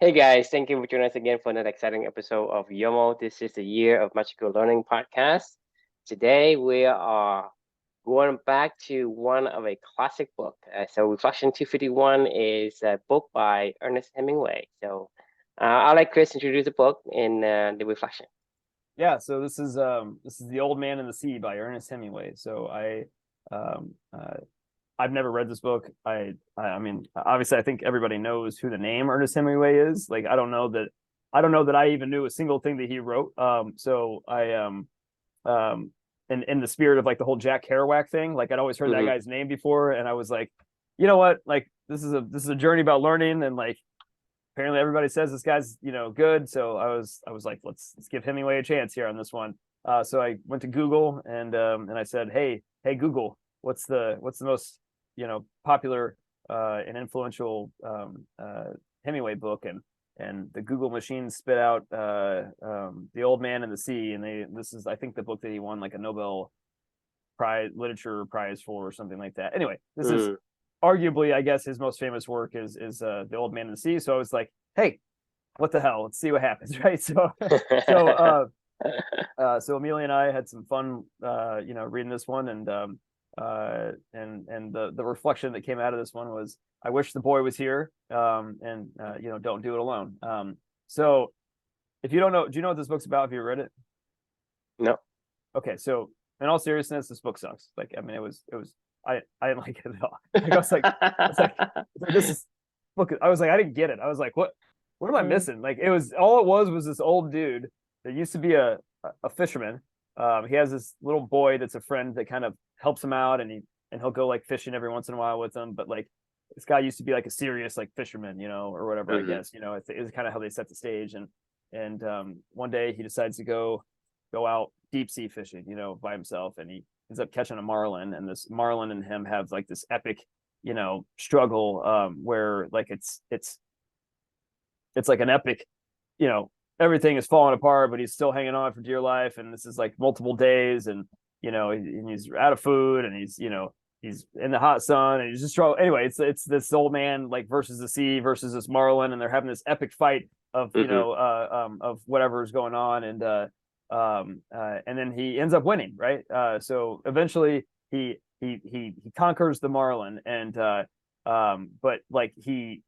Hey guys, thank you for joining us again for another exciting episode of Yoml. This is the Year of Magical Learning podcast. Today we are going back to one of a classic book. So Reflection 251 is a book by Ernest Hemingway. So I'll let Chris introduce the book and the reflection. Yeah, so this is The Old Man and the Sea by Ernest Hemingway. So um uh, I've never read this book. I mean, obviously I think everybody knows who the name Ernest Hemingway is. Like I don't know that I even knew a single thing that he wrote. Um in the spirit of like the whole Jack Kerouac thing, like I'd always heard that Mm-hmm. guy's name before, and I was like, you know what? Like this is a journey about learning, and like apparently everybody says this guy's good, so I was like, let's give Hemingway a chance here on this one. So I went to Google, and I said, hey Google, what's the most popular and influential Hemingway book, and the Google machine spit out The Old Man and the Sea, and this is, I think, the book that he won like a Nobel prize literature prize for or something like that. Anyway, this is Mm-hmm. arguably, I guess, his most famous work is The Old Man and the Sea. So I was like, hey, what the hell? Let's see what happens, right? So so Amelia and I had some fun, reading this one, and the reflection that came out of this one was, I wish the boy was here, and don't do it alone. So if you don't know, do you know what this book's about? Have you read it? No. Okay, so in all seriousness, this book sucks. Like, I mean, I didn't like it at all. Like, I was like, this is book. I was like, I didn't get it. I was like, what am I missing? Like, it was this old dude that used to be a fisherman. He has this little boy that's a friend that kind of helps him out, and he'll go like fishing every once in a while with him. But like, this guy used to be like a serious like fisherman, or whatever. I Mm-hmm. guess it's kind of how they set the stage. And one day he decides to go out deep sea fishing, by himself, and he ends up catching a marlin, and this marlin and him have like this epic, struggle, where like it's like an epic, everything is falling apart, but he's still hanging on for dear life, and this is like multiple days, and he's out of food, and he's in the hot sun, and he's just struggling. Anyway, it's this old man like versus the sea versus this marlin, and they're having this epic fight of Mm-hmm. of whatever is going on, and then he ends up winning, right? So eventually he conquers the marlin, and but like he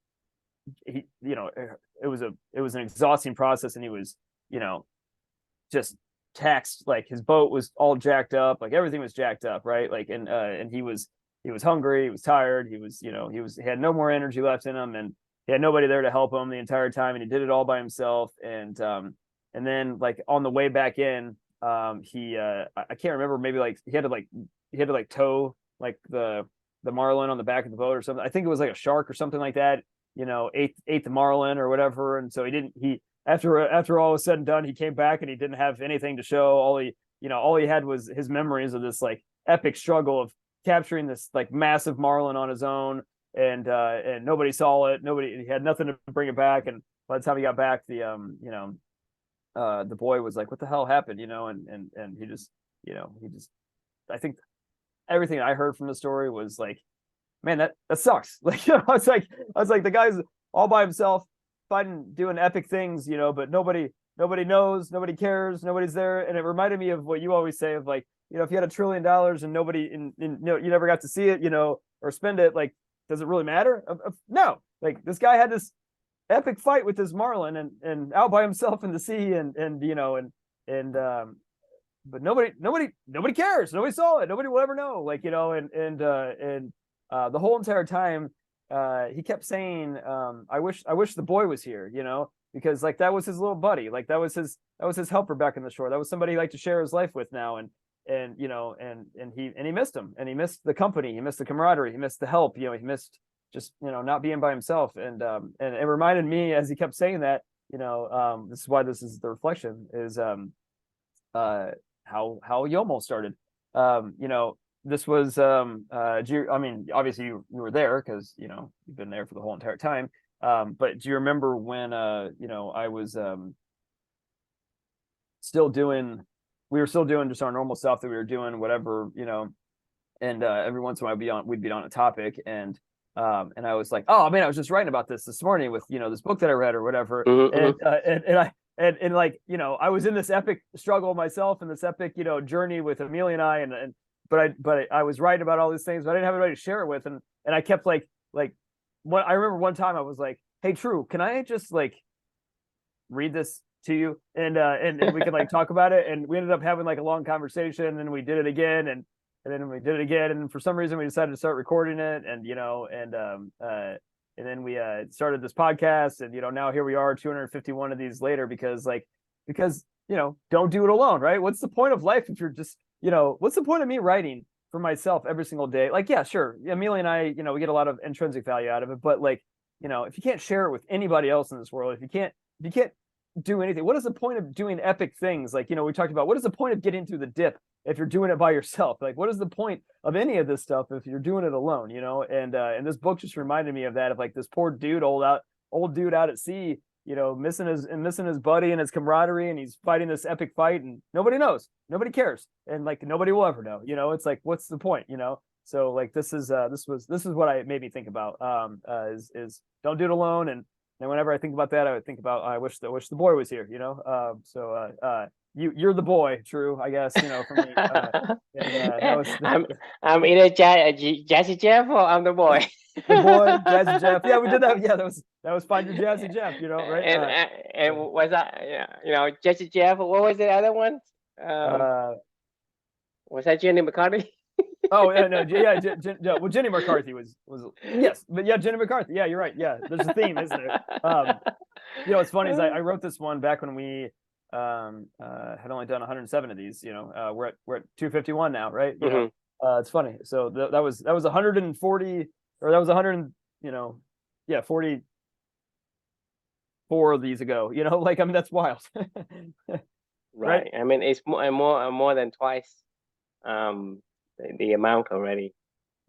it was an exhausting process, and he was just taxed. Like, his boat was all jacked up, like everything was jacked up, right? Like, and he was hungry, he was tired, he had no more energy left in him, and he had nobody there to help him the entire time, and he did it all by himself. And then, like, on the way back in, he I can't remember, maybe like he had to tow like the marlin on the back of the boat or something. I think it was like a shark or something like that, ate the marlin or whatever. And so he after all was said and done, he came back and he didn't have anything to show. All he had was his memories of this like epic struggle of capturing this like massive marlin on his own, and nobody saw it. He had nothing to bring it back. And by the time he got back, the boy was like, what the hell happened? And he just I think everything I heard from the story was like, man, that sucks. Like, I was like, the guy's all by himself, fighting, doing epic things, but nobody knows, nobody cares, nobody's there. And it reminded me of what you always say of, like, if you had $1 trillion and nobody you never got to see it, or spend it, like, does it really matter? No. Like, this guy had this epic fight with this marlin, and out by himself in the sea, and but nobody cares, nobody saw it, nobody will ever know, like, and the whole entire time, he kept saying, I wish the boy was here, because, like, that was his little buddy, like, that was his helper back in the shore, that was somebody he liked to share his life with now. And he missed him, and he missed the company, he missed the camaraderie, he missed the help, he missed just, not being by himself. And it reminded me, as he kept saying that, this is why this is the reflection, is how Yoml started. This was, I mean, obviously you were there, because you've been there for the whole entire time. But do you remember when I was still doing we were still doing just our normal stuff that we were doing, whatever, and every once in a while we'd be on a topic, and And I was like, oh man, I was just writing about this morning with this book that I read or whatever, Mm-hmm. and like I was in this epic struggle myself and this epic journey with Amelia and I, and but I was writing about all these things, but I didn't have anybody to share it with, and I kept like what I remember one time I was like, hey, True, can I just like read this to you, and we could like talk about it, and we ended up having like a long conversation, and we did it again, and then we did it again, and for some reason we decided to start recording it, and then we started this podcast, and now here we are 251 of these later, because don't do it alone, right? What's the point of life if you're just what's the point of me writing for myself every single day? Like, yeah, sure, Amelia and I, we get a lot of intrinsic value out of it, but like, if you can't share it with anybody else in this world, if you can't do anything, what is the point of doing epic things? Like, we talked about, what is the point of getting through the dip if you're doing it by yourself? Like, what is the point of any of this stuff if you're doing it alone? And this book just reminded me of that, of like this poor dude, old dude out at sea, missing his buddy and his camaraderie, and he's fighting this epic fight, and nobody knows, nobody cares, and like nobody will ever know. It's like, what's the point? So like, this is what I made me think about, is don't do it alone. And whenever I think about that, I would think about, I wish the boy was here. You're the boy, True, I guess, for me. That was I'm either Jazzy Jeff or I'm the boy. the boy, Jazzy Jeff. Yeah, we did that. Yeah, that was Find Your Jazzy Jeff. Right? And was that, Jazzy Jeff? What was the other one? Was that Jenny McCarthy? Oh yeah, no, yeah, well, Jenny McCarthy was yes, but yeah, Jenny McCarthy. Yeah, you're right. Yeah, there's a theme, isn't there? What's funny is I wrote this one back when we had only done 107 of these. We're at 251 now, right? It's funny. So that was 140, or that was 100, 44 of these ago. Like, I mean, that's wild. Right. I mean, it's more than twice the amount already.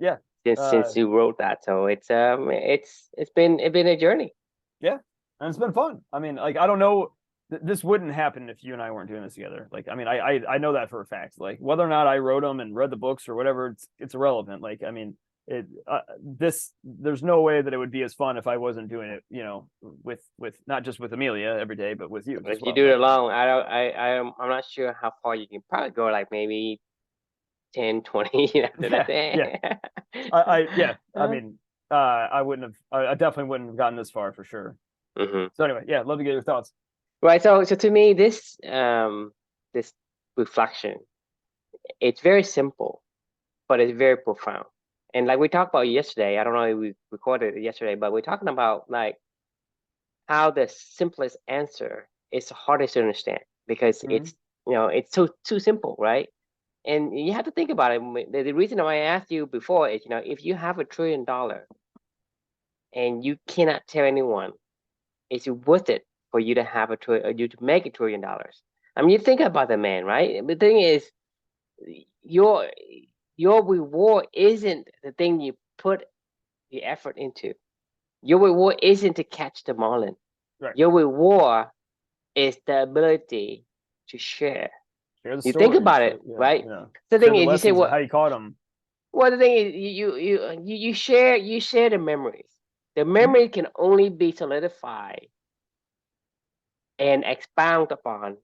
Yeah. Since you wrote that, so it's been a journey. Yeah, and it's been fun. I mean, like, I don't know, this wouldn't happen if you and I weren't doing this together. Like, I mean, I know that for a fact. Like, whether or not I wrote them and read the books or whatever, it's irrelevant. Like, I mean, there's no way that it would be as fun if I wasn't doing it, with not just with Amelia every day, but with you. If you do it alone, I'm not sure how far you can probably go. Like maybe 10, 20 after that. Yeah. I mean, I wouldn't have. I definitely wouldn't have gotten this far for sure. Mm-hmm. So anyway, yeah, love to get your thoughts. Right. So to me, this reflection, it's very simple, but it's very profound. And like we talked about yesterday, I don't know if we recorded it yesterday, but we're talking about like how the simplest answer is the hardest to understand, because it's it's too simple, right? And you have to think about it. The reason why I asked you before is, if you have $1 trillion and you cannot tell anyone, is it worth it for you to have you to make $1 trillion? I mean, you think about the man, right? The thing is, your reward isn't the thing you put the effort into. Your reward isn't to catch the marlin. Right. Your reward is the ability to share. You think about it, right? The thing is, you say, well, how you caught them. Well, the thing is, you share the memories. The memory can only be solidified and expound upon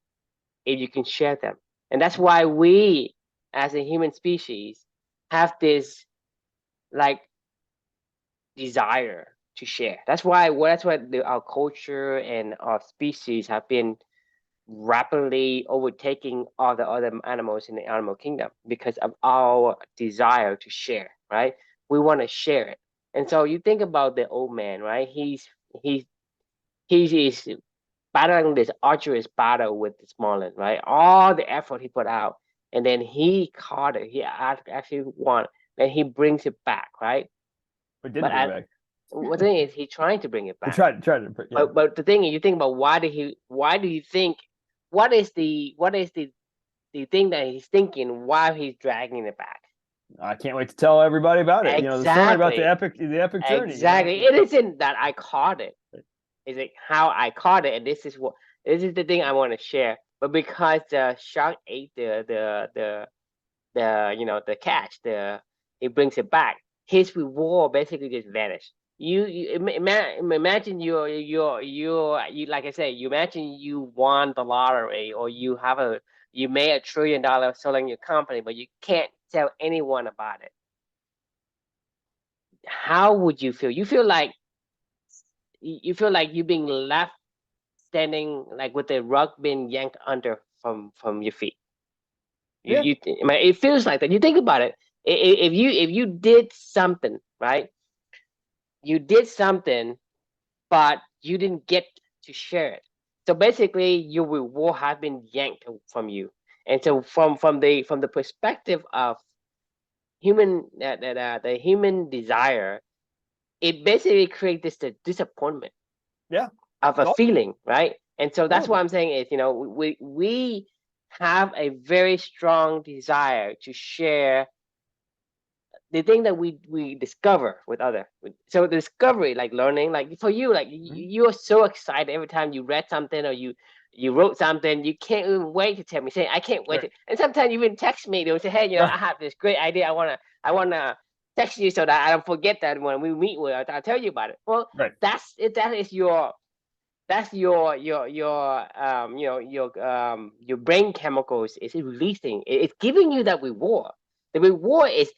if you can share them. And that's why we, as a human species, have this like desire to share. That's why our culture and our species have been rapidly overtaking all the other animals in the animal kingdom, because of our desire to share, right? We want to share it. And so you think about the old man, right? He's battling this arduous battle with this marlin, right? All the effort he put out, and then he caught it. He actually won. Then he brings it back, right? But didn't bring it back. The thing is, he's trying to bring it back. He tried to. Yeah. But the thing is, you think about why do you think? What is the thing that he's thinking while he's dragging it back? I can't wait to tell everybody about it. Exactly. The story about the epic journey. Exactly. It isn't that I caught it. Is it how I caught it? And this is the thing I want to share. But because the shark ate the catch, it brings it back. his reward basically just vanished. Imagine you like I said, you imagine you won the lottery, or you made $1 trillion selling your company, but you can't tell anyone about it. How would you feel? You feel like you're being left standing, like with the rug being yanked under from your feet. Yeah. It feels like that. You think about it. If you did something, right? You did something, but you didn't get to share it. So basically, your reward has been yanked from you. And so from the perspective of human the human desire, it basically creates this disappointment Yeah. of a feeling, right? And so that's what Totally. I'm saying is, we have a very strong desire to share the thing that we discover with other. So the discovery, like learning, like for you, like Mhm. you're so excited every time you read something, or you wrote something. You can't even wait to tell me. Say, I can't wait Right. to. And sometimes you even text me. They'll say, hey, I have this great idea. I wanna text you so that I don't forget that when we meet. I'll tell you about it. Well, Right. that's it. That's your brain chemicals is releasing. It's giving you that reward. The reward is,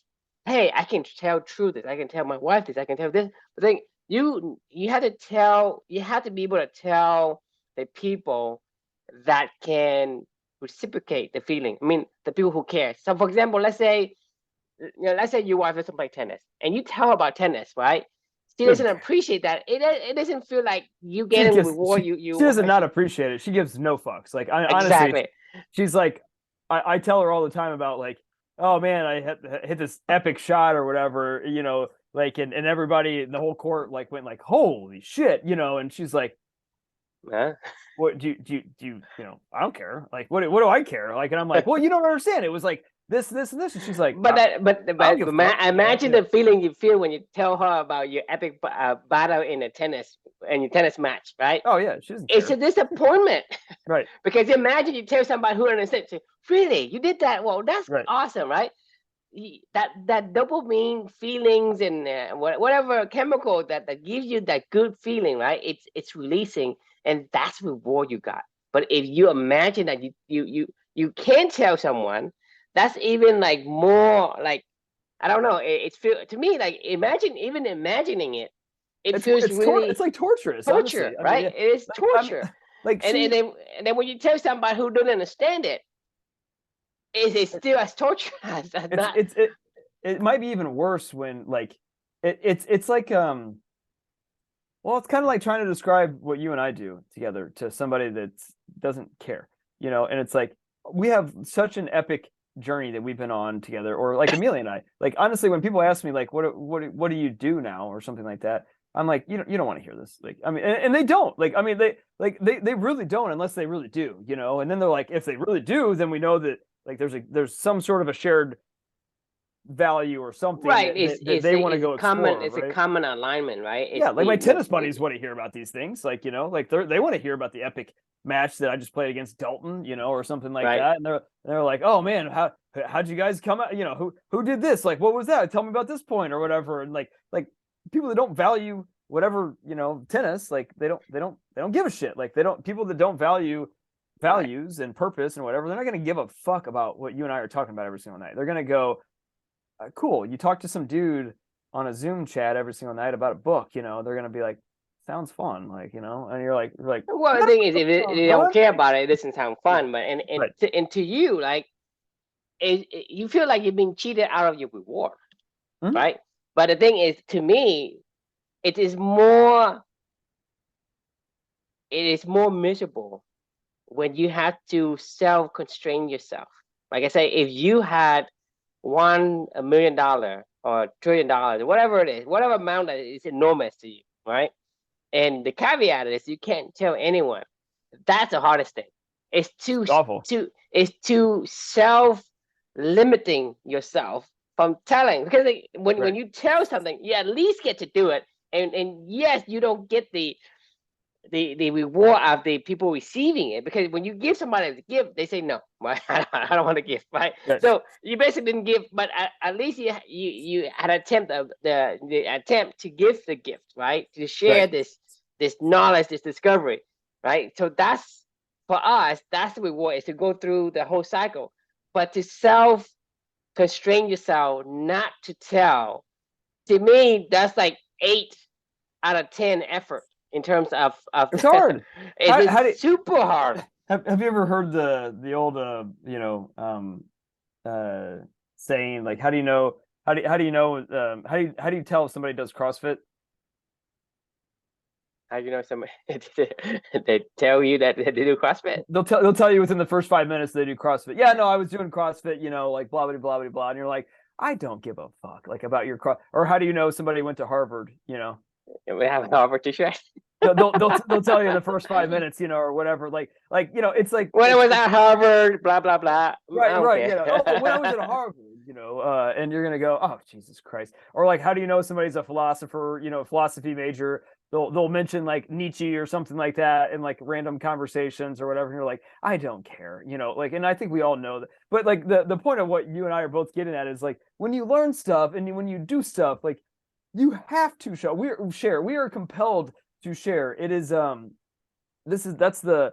hey, I can tell truth this, I can tell my wife this, I can tell this. But then you have to be able to tell the people that can reciprocate the feeling. I mean, the people who care. So for example, let's say your wife doesn't play tennis, and you tell her about tennis, right? She She doesn't doesn't care. appreciate that. It doesn't feel like you She getting the gives reward you she doesn't not actually. appreciate it. She gives no fucks. Like honestly, Exactly. she's like, I tell her all the time about like, oh man, I hit this epic shot or whatever, like and everybody in the whole court like went like, holy shit, and she's like, Huh? what I don't care. Like what do I care? Like, and I'm like, well, you don't understand. It was like this and this, and she's like, But that, I don't but give a fuck, imagine the feeling you feel when you tell her about your epic battle in your tennis match, right? Oh yeah, she doesn't It's a care. disappointment. Right. Because imagine you tell somebody who understands, really, you did that? Well, that's Right. awesome, right? That dopamine feelings and whatever chemical that gives you that good feeling, right? It's releasing, and that's the reward you got. But if you imagine that you can tell someone, that's even like more like, I don't know. It's feel to me like, even imagining it, it feels It's really like torturous, honestly. torture, I mean, right? yeah, It is like torture. like And and she then and then when you tell somebody who doesn't understand it, it's still as torture as it's not. it's it it might be even worse when like it's like well, it's kind of like trying to describe what you and I do together to somebody that doesn't care, and it's like we have such an epic journey that we've been on together, or like Amelia and I. Like honestly, when people ask me like what do you do now or something like that, I'm like, you don't want to hear this. Like I mean, and they don't. Like I mean, they really don't unless they really do, and then they're like, if they really do, then we know that like there's some sort of a shared value or something Right. that It's that it's they a want to it's a go common explore, it's a right? common alignment, right? Yeah, It's like my the tennis buddies want to hear about these things, like like they want to hear about the epic match that I just played against Dalton, or something like right. that, and they're like, oh man, how'd you guys come out? Who did this? Like, what was that? Tell me about this point or whatever. And like people that don't value whatever tennis, like they don't give a shit. Like they don't people that don't value Right. values and purpose and whatever, they're not going to give a fuck about what you and I are talking about every single night. They're going to go, cool. You talk to some dude on a Zoom chat every single night about a book, they're gonna be like, sounds fun, like, and you're like, Well, the none thing of is, it if they don't fun. care Like, about it, it doesn't sound yeah, fun. But right. to you, like, you feel like you're being cheated out of your reward, Mhm. right? But the thing is, to me, it is more it is more miserable when you have to self constrain yourself. Like I say, if you had won $1 million or $1 trillion, whatever it is, whatever amount that is enormous to you, right? And the caveat is you can't tell anyone. That's the hardest thing. It's too It's awful. self limiting yourself from telling, because like, when Right. you tell something, you at least get to do it. And yes, you don't get the reward of the people receiving it, because when you give somebody a gift, they say no, I don't want to give, right? Yes. So you basically didn't give, but at least you had attempt of the attempt to give the gift, right? To share Right. this knowledge, this discovery, right? So that's for us, that's the reward, is to go through the whole cycle, but to self constrain yourself not to tell. To me, that's like 8 out of 10 effort in terms of It's the, hard. it is How do super hard. have you ever heard the old uh saying, like, how do you know how do you know how do you tell if somebody does CrossFit? How you know somebody they tell you that they do CrossFit? They'll tell you within the first 5 minutes they do CrossFit. Yeah, no, I was doing CrossFit, like blah blah blah blah blah, and you're like, I don't give a fuck, like, about your cross. Or how do you know somebody went to Harvard? We have an offer to share. They'll tell you in the first 5 minutes, or whatever. It's like When it was at Harvard, blah blah blah. I right, don't right. care. Oh, when I was at Harvard, and you're gonna go, oh, Jesus Christ. Or like, how do you know somebody's a philosopher, philosophy major? They'll mention like Nietzsche or something like that in like random conversations or whatever. And you're like, I don't care, and I think we all know that. But like the point of what you and I are both getting at is like, when you learn stuff and when you do stuff, like, you have to share. We are compelled to share. It is that's the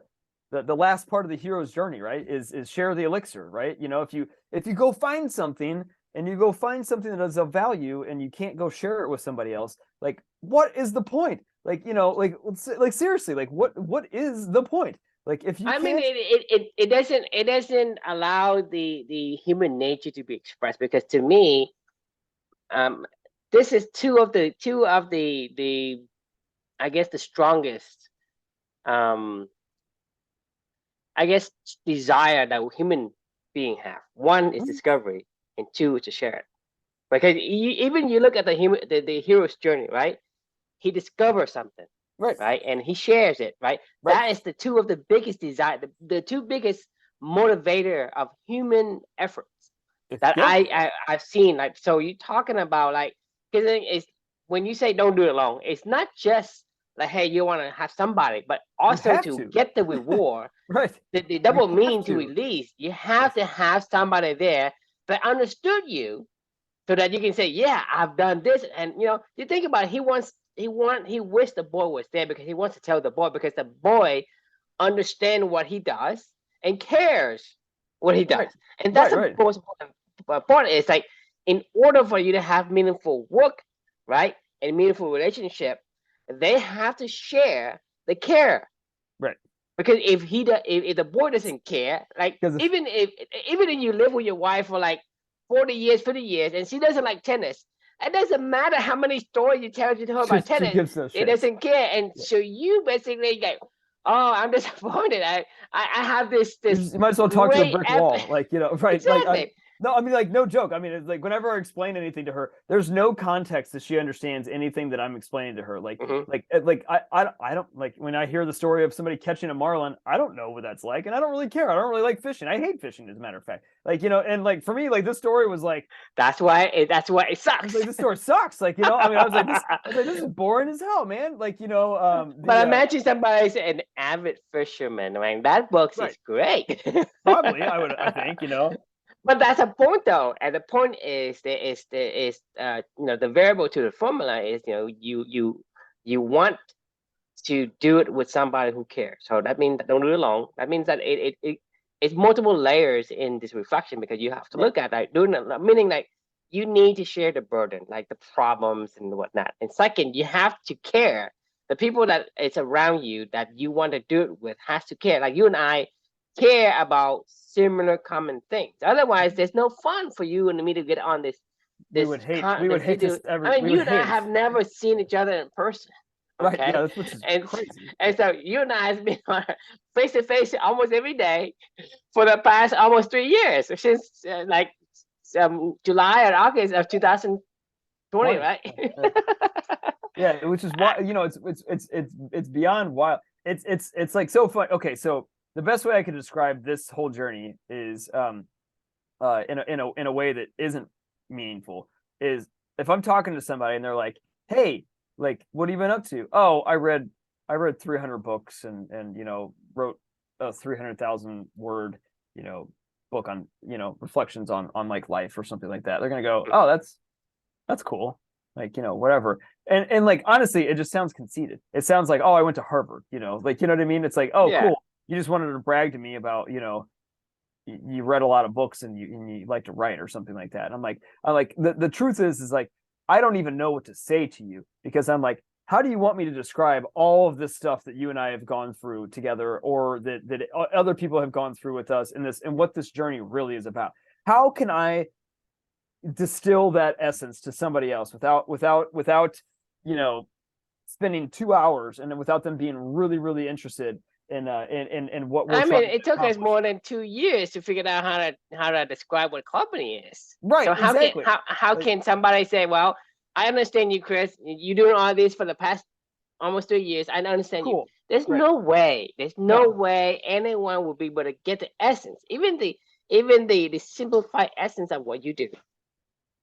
last part of the hero's journey, right? Is share the elixir, right? If you go find something and you go find something that is of value and you can't go share it with somebody else, like, what is the point? Like, like seriously, like, what is the point? Like, if you I mean, can't. it doesn't allow the human nature to be expressed, because to me, um, this is two of the I guess the strongest, um I guess, desire that human being have. One is discovery, and two is to share it. Because even you look at the hero's journey, right? He discovers something, Right, right, and he shares it, right. right. That is the two of the biggest desire, the two biggest motivator of human efforts that Yeah, I've seen. Like, so you're talking about, like, because it's, when you say don't do it alone, it's not just like, hey, you want to have somebody, but you also have to to. get the reward, Right. the You double have mean to to. release. You have Yes. to have somebody there that understood you, so that you can say, yeah, I've done this. And you think about it, he wished the boy was there, because he wants to tell the boy, because the boy understands what he does and cares what he does. Right. And that's Right, the right. most important part. Is like, in order for you to have meaningful work, right, and meaningful relationship, they have to share the care. Right. Because if the boy doesn't care, like, Because if even if you live with your wife for like 40 years, 50 years, and she doesn't like tennis, it doesn't matter how many stories you tell to her about she tennis, gives no it shits. doesn't care. And Yeah. so you basically like, oh, I'm disappointed. I have this You might as well talk to a great brick wall, like, right? Like, exactly. no, I mean, like, no joke. I mean, it's like, whenever I explain anything to her, there's no context that she understands anything that I'm explaining to her. Hmm. I don't, like, when I hear the story of somebody catching a marlin, I don't know what that's like, and I don't really care. I don't really like fishing. I hate fishing, as a matter of fact. Like, and like, for me, like, this story was like, That's why it I was sucks. like, this story sucks. Like, I mean, I was like, this is boring as hell, man. Like, But imagine somebody's an avid fisherman. I mean, that book right, is great. probably, I think, But that's a point, though. And the point is, the variable to the formula is, you want to do it with somebody who cares. So that means, don't do it alone. That means that it's multiple layers in this reflection, because you have to right. look at, like, doing it, meaning, like, you need to share the burden, like the problems and whatnot. And second, you have to care. The people that is around you that you want to do it with has to care. Like, you and I care about similar common things. Otherwise, there's no fun for you and me to get on We would this hate video. this every I mean, we you would and I hate have never seen each other in person. right, yeah, Okay. that's, which is and crazy. and so you and I have been face to face almost every day for the past almost 3 years, since July or August of 2020, 20. right? Yeah, which is why, it's beyond wild. It's like so fun. Okay, so the best way I could describe this whole journey is, in a way that isn't meaningful, is if I'm talking to somebody and they're like, "Hey, like, what have you been up to?" "Oh, I read 300 books and wrote a 300,000 word book on reflections on like life or something like that. They're gonna go, oh, that's cool, like whatever. And like honestly, it just sounds conceited. It sounds like, oh, I went to Harvard, like what I mean. It's like, oh, Yeah. cool. You just wanted to brag to me about you read a lot of books and you like to write or something like that. And I'm like the truth is like I don't even know what to say to you because I'm like, how do you want me to describe all of this stuff that you and I have gone through together, or that other people have gone through with us in this, and what this journey really is about? How can I distill that essence to somebody else without spending 2 hours and then without them being really really interested in what we're I mean, trying to it took us accomplish? more than 2 years to figure out how to describe what company is. Right, So exactly. how Like, can somebody say, well, I understand you, Chris. You doing all this for the past almost 3 years. I understand you. cool. There's Right. no way. There's no No. way anyone will be able to get the essence, even the simplified essence of what you do.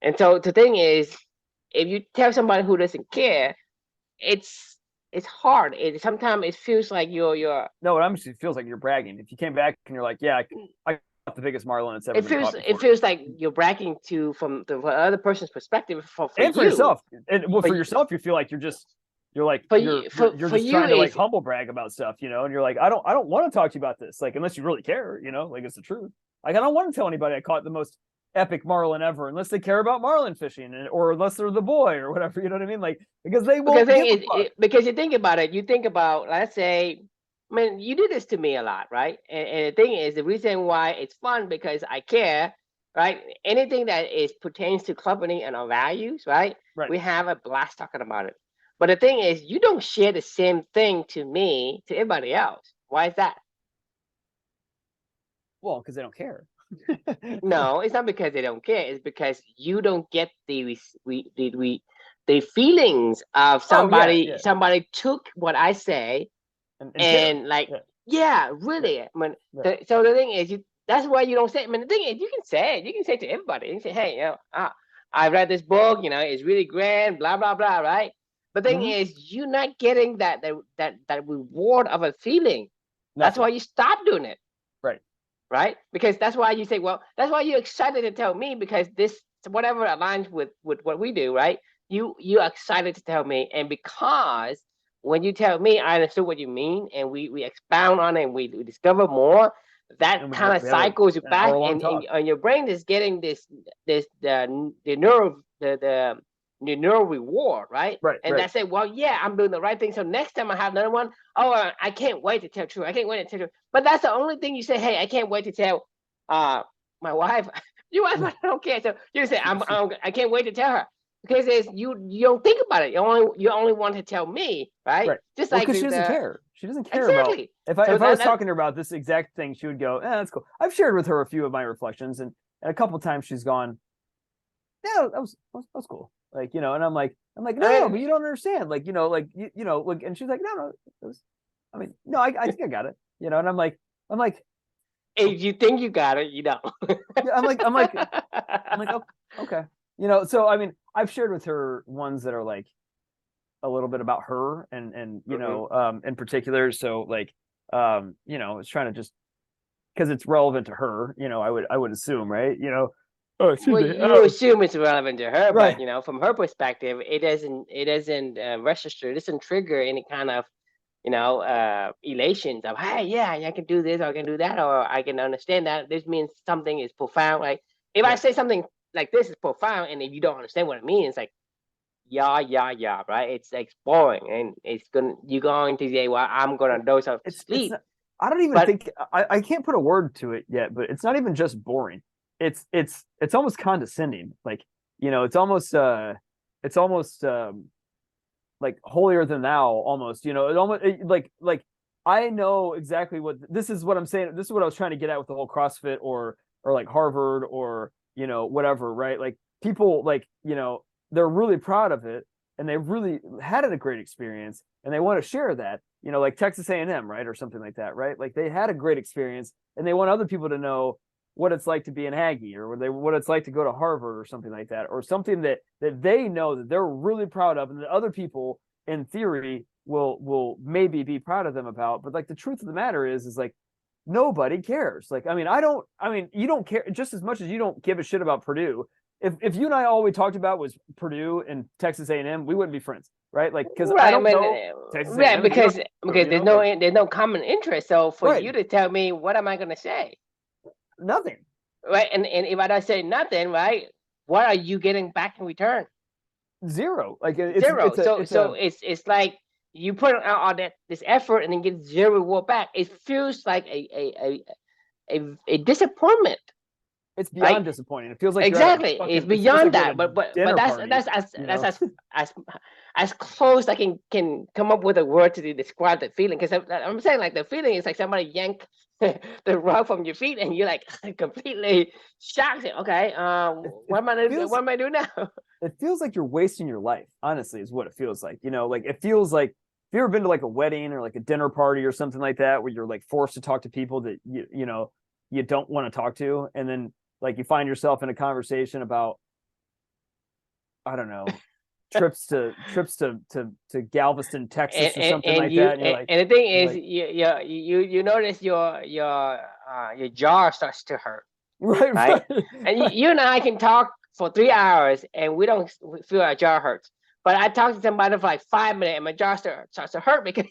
And so the thing is, if you tell somebody who doesn't care, it's it's hard. Sometimes it feels like you're No, it honestly feels like you're bragging. If you came back and you're like, yeah, I caught the biggest marlin that's ever it been feels caught it before. feels like you're bragging to from the other person's perspective for And for you. yourself. And well, For for you yourself, you feel like you're like for you you're for just you trying to like is humble brag about stuff, and you're like, I don't want to talk to you about this. Like, unless you really care, like it's the truth. Like, I don't want to tell anybody I caught the most epic marlin ever unless they care about marlin fishing, or unless they're the boy or whatever, you know what I mean? Like, because they because won't thing give a is fuck. because you think about it, you think about, let's say, I mean, you do this to me a lot, right? And the thing is, the reason why it's fun because I care, right? Anything that is pertains to company and our values, right? Right. We have a blast talking about it. But the thing is, you don't share the same thing to me to everybody else. Why is that? Well, because they don't care. No, it's not because they don't care. It's because you don't get the feelings of Oh yeah, somebody. yeah. Somebody took what I say And care. and like, Yeah, yeah, yeah, really. I mean, right. so the thing is, that's why you don't say. I mean, the thing is, you can say it. You can say it to everybody. You can say, hey, I read this book. It's really grand. Blah blah blah. Right. But the thing Mm-hmm. is, you're not getting that reward of a feeling. That's why Nothing. you stop doing it, Right. right? Because that's why you say, well, that's why you're excited to tell me because this whatever aligns with what we do, right? You're excited to tell me, and because when you tell me, I understood what you mean, and we expound on it, and we discover more. That And kind of we have cycles you an back, hour long and talk. and your brain is getting this the neural the neural reward, right? Right, And right. that say, well, yeah, I'm doing the right thing. So next time I have another one, oh, I can't wait to tell truth. I can't wait to tell truth. But that's the only thing you say. Hey, I can't wait to tell my wife. Your wife, I don't care. So you say, I can't wait to tell her because it's, you don't think about it. You only want to tell me, right? Right. Just Well, like because she doesn't the care. She doesn't care about exactly. if I So if I that was that talking to her about this exact thing, she would go, that's cool. I've shared with her a few of my reflections, and a couple of times she's gone, yeah, that was cool. Like, and I'm like, I no, mean, but you don't understand. Like, like, and she's like, no, it was, I mean, no, I think I got it. And I'm like, if you think you got it, you don't. yeah, I'm like, oh, okay. So I mean, I've shared with her ones that are like a little bit about her and Mhm. in particular. So like, it's trying to just because it's relevant to her, I would assume, right? Oh, excuse Well, me. you assume it's relevant to her, but Right. from her perspective, it doesn't register. It doesn't trigger any kind of elations of, hey, yeah, I can do this, or I can do that, or I can understand that. This means something is profound. Like if I Right. say something like this is profound, and if you don't understand what it means, like yeah, yeah, yeah, right? It's like boring, and you're going to say, well, I'm gonna doze off to It's sleep, not, I don't even but think I can't put a word to it yet, but it's not even just boring. It's almost condescending. Like, it's almost like holier than thou almost. Like I know exactly what this is what I'm saying. This is what I was trying to get at with the whole CrossFit or like Harvard or whatever, right? Like people like, they're really proud of it and they've really had a great experience and they want to share that, like Texas A&M, right? Or something like that, right? Like they had a great experience and they want other people to know what it's like to be an Aggie or what it's like to go to Harvard or something like that, or something that they know that they're really proud of and that other people in theory will maybe be proud of them about. But like the truth of the matter is like nobody cares. Like, I mean, you don't care just as much as you don't give a shit about Purdue. If you and I all we talked about was Purdue and Texas A&M, we wouldn't be friends, right? Like, because I Right. I don't mean, know Texas right, A&M, and you don't, because you know, like, there's no common interest. So for right, you to tell me, what am I going to say? nothing, Right. And if I don't say nothing, right, what are you getting back in return? zero. Like it's Zero. it's a So it's a it's like you put out all that this effort and then get zero reward back. It feels like a disappointment. it's Right. beyond disappointing. It feels like you're at a Exactly. It's fucking. It feels beyond like you're at that. a But dinner party, you that's know. as as close I can come up with a word to describe the feeling. Because I'm saying like the feeling is like somebody yank the rug from your feet and you're like completely shocked. Okay, It feels what am I doing now? it feels like you're wasting your life. Honestly, is what it feels like. You know, like it feels like. Have you ever been to like a wedding or like a dinner party or something like that where you're like forced to talk to people that you know you don't want to talk to, and then like you find yourself in a conversation about, I don't know, trips to Galveston, Texas, or something like that, and and the thing you're is like, you notice your jaw starts to hurt, right, right? right, And right. you and I can talk for 3 hours and we don't feel our jaw hurts. But I talk to somebody for like 5 minutes and my jaw starts to hurt because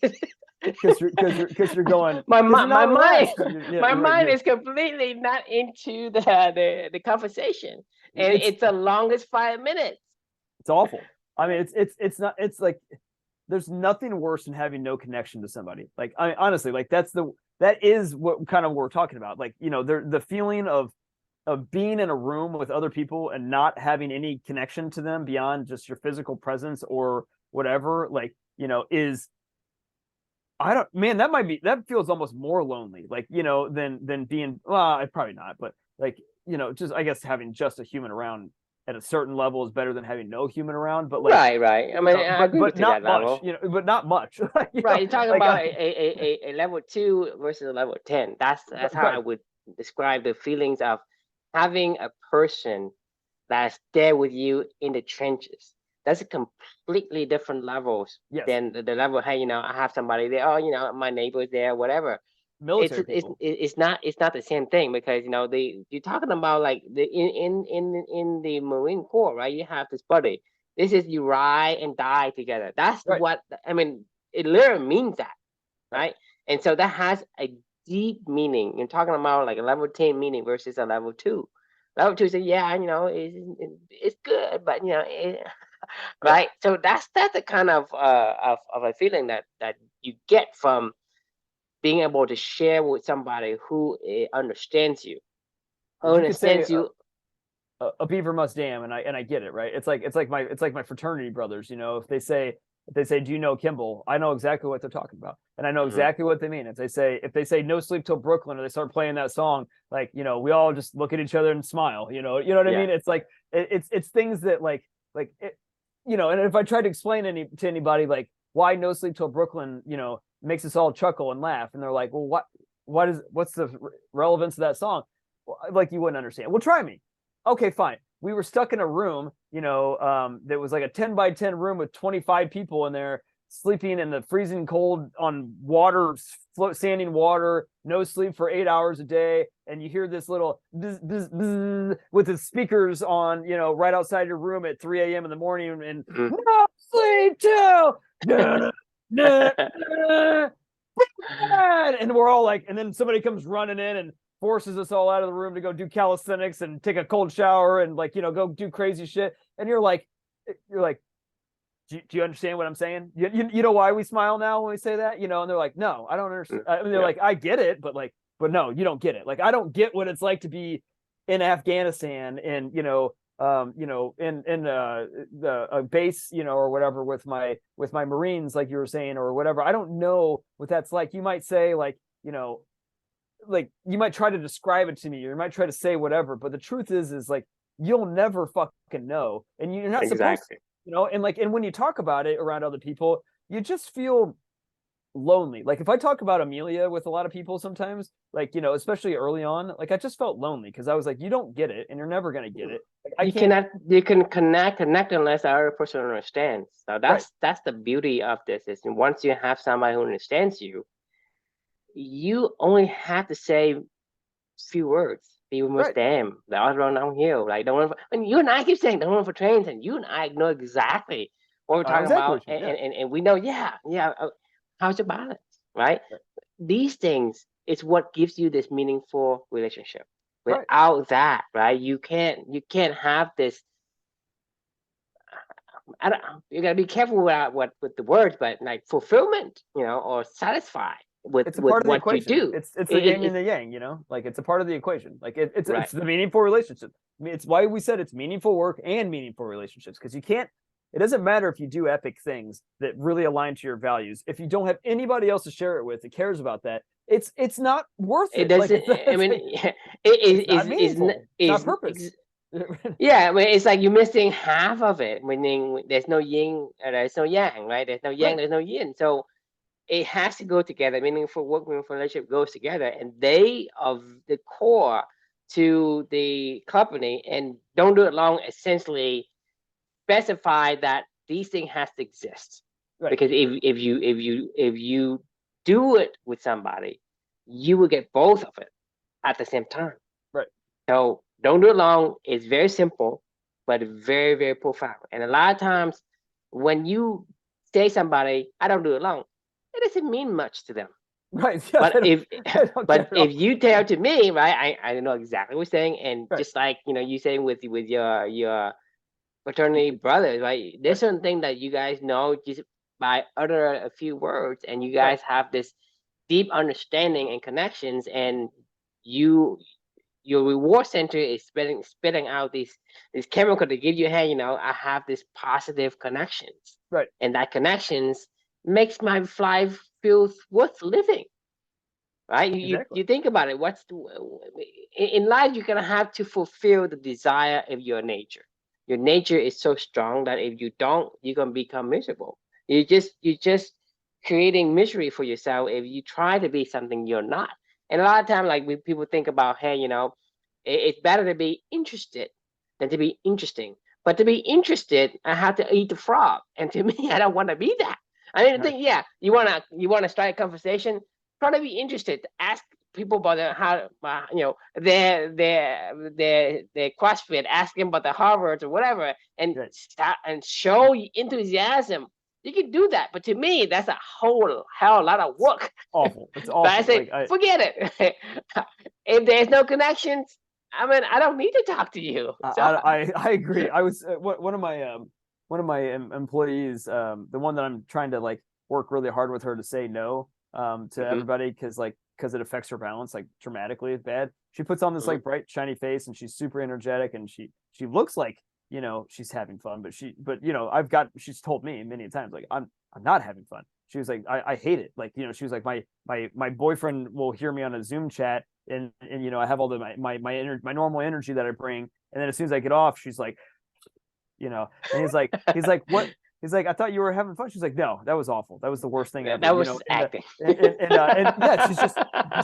Because you're going, because you're my not mind relaxed. Yeah, my you're right. mind is completely not into the conversation, and It's it's the longest 5 minutes. it's awful. I mean, it's not. It's like there's nothing worse than having no connection to somebody. Like, I mean, honestly, like that is what kind of what we're talking about. Like, you know, the feeling of being in a room with other people and not having any connection to them beyond just your physical presence or whatever, like, you know, is, I don't, man, that feels almost more lonely, like, you know, than being, well, probably not, but like, you know, just, I guess having just a human around at a certain level is better than having no human around, but like, Right. I you mean, know, I agree with but you that not much, level. you know, but not much, you Right, know, you're talking like, about a level 2 versus a level 10. That's how I right, would describe the feelings of having a person that's there with you in the trenches. That's a completely different levels yes, than the level. Hey, I have somebody there. Oh, my neighbor's there, whatever. It's military it's people, it's not the same thing because you're talking about like the in the Marine Corps, right? You have this buddy. This is you ride and die together. That's right, what I mean. It literally means that, right, right? And so that has a deep meaning. You're talking about like a level 10 meaning versus a level 2. Level 2 say, yeah, it's good, but right. right. So that's the kind of a feeling that you get from being able to share with somebody who understands you, who You could say understands you. a beaver must dam, and I get it, right? It's like my fraternity brothers, you know, if they say do you know Kimball, I know exactly what they're talking about, and I know Mhm. exactly what they mean. If they say no sleep till Brooklyn, or they start playing that song, like, you know, we all just look at each other and smile, you know what I Yeah. mean? It's like it's things that like it, you know, and if I try to explain to anybody like why no sleep till Brooklyn, you know, makes us all chuckle and laugh, and they're like, well, what's the relevance of that song? Well, like, you wouldn't understand. Well, try me. Okay, fine. We were stuck in a room, you know, that was like a 10 by 10 room with 25 people in there, sleeping in the freezing cold on water, standing water, no sleep for 8 hours a day. And you hear this little bzz, bzz, bzz, with the speakers on, you know, right outside your room at 3 a.m. in the morning, and Mhm. no sleep till, nah, nah, nah, and we're all like, and then somebody comes running in and forces us all out of the room to go do calisthenics and take a cold shower and, like, you know, go do crazy shit. And you're like, do you understand what I'm saying? You know why we smile now when we say that? You know, and they're like, no, I don't understand. I mean, they're Yeah. like, I get it, but no, you don't get it. Like, I don't get what it's like to be in Afghanistan, and, in the a base, you know, or whatever, with my Marines, like you were saying, or whatever. I don't know what that's like. You might say, like, you know, like, you might try to describe it to me, or you might try to say whatever, but the truth is like, you'll never fucking know, and you're not supposed to, Exactly. you know. And like, and when you talk about it around other people, you just feel lonely. Like if I talk about Amelia with a lot of people sometimes, like, especially early on, like I just felt lonely because I was like, you don't get it and you're never going to get it. Like, I can't. You can connect unless the other person understands. So Right. that's the beauty of this is once you have somebody who understands you, you only have to say few words. People must Right. damn the other one downhill. Like don't run and you and I keep saying don't run for trains, and you and I know exactly what we're talking Exactly about, what you mean. Yeah. and we know, how's your balance, right? Right. These things is what gives you this meaningful relationship. Right. Without that, right, you can't have this. I don't, you gotta be careful with the words, but like fulfillment, or satisfied with It's a part of the what you equation. do. It's the yin and It's the yang, like it's a part of the equation. Like it's right. the meaningful relationship. I mean, it's why we said it's meaningful work and meaningful relationships, because you can't. It doesn't matter if you do epic things that really align to your values. If you don't have anybody else to share it with that cares about that, it's not worth It it. Like doesn't. I it's mean, like it's not is meaningful. It's not purpose. yeah. I mean, it's like you're missing half of it. Meaning, there's no yin, there's no yang, right? There's no yang, Right. there's no yin. So it has to go together. Meaningful work, meaningful relationship goes together, and they are the core to the company. And don't do it long. Essentially, specify that these things has to exist, Right. because if you do it with somebody, you will get both of it at the same time. Right. So don't do it long. It's very simple, but very, very profound. And a lot of times when you say somebody, I don't do it long, it doesn't mean much to them. Right. Yeah. But if They don't care but at if all. you tell to me, right, I know exactly what you're saying. And Right. just like you saying with your fraternity brothers, right? There's Right. certain thing that you guys know just by utter a few words, and you Right. guys have this deep understanding and connections, and you your reward center is spitting out these chemical to give you, hey, I have this positive connections, Right. and that connections makes my life feel worth living, right? Exactly. You think about it. In life? You're gonna have to fulfill the desire of your nature. Your nature is so strong that if you don't, you're gonna become miserable. You just creating misery for yourself if you try to be something you're not. And a lot of time, like people think about, hey, it's better to be interested than to be interesting. But to be interested, I have to eat the frog, and to me, I don't want to be that. I didn't Right. think, yeah, you wanna start a conversation, try to be interested. Ask people about how their CrossFit. Ask them about the Harvard or whatever, and Right. show enthusiasm. You can do that, but to me, that's a whole hell lot of work. Awful. It's But I awful. say, Like I forget it. If there's no connections, I mean, I don't need to talk to you. So I agree. I was one of my employees, the one that I'm trying to like work really hard with her to say no to hmm everybody because it affects her balance like dramatically bad. She puts on this hmm like bright shiny face and she's super energetic and she looks like she's having fun, but she's told me many times like I'm not having fun. She was like I hate it. Like she was like my boyfriend will hear me on a Zoom chat and I have all the my normal energy that I bring, and then as soon as I get off, she's like, and he's like what? He's like, I thought you were having fun. She's like, no, that was awful. That was the worst thing ever. that was acting. And yeah, she's just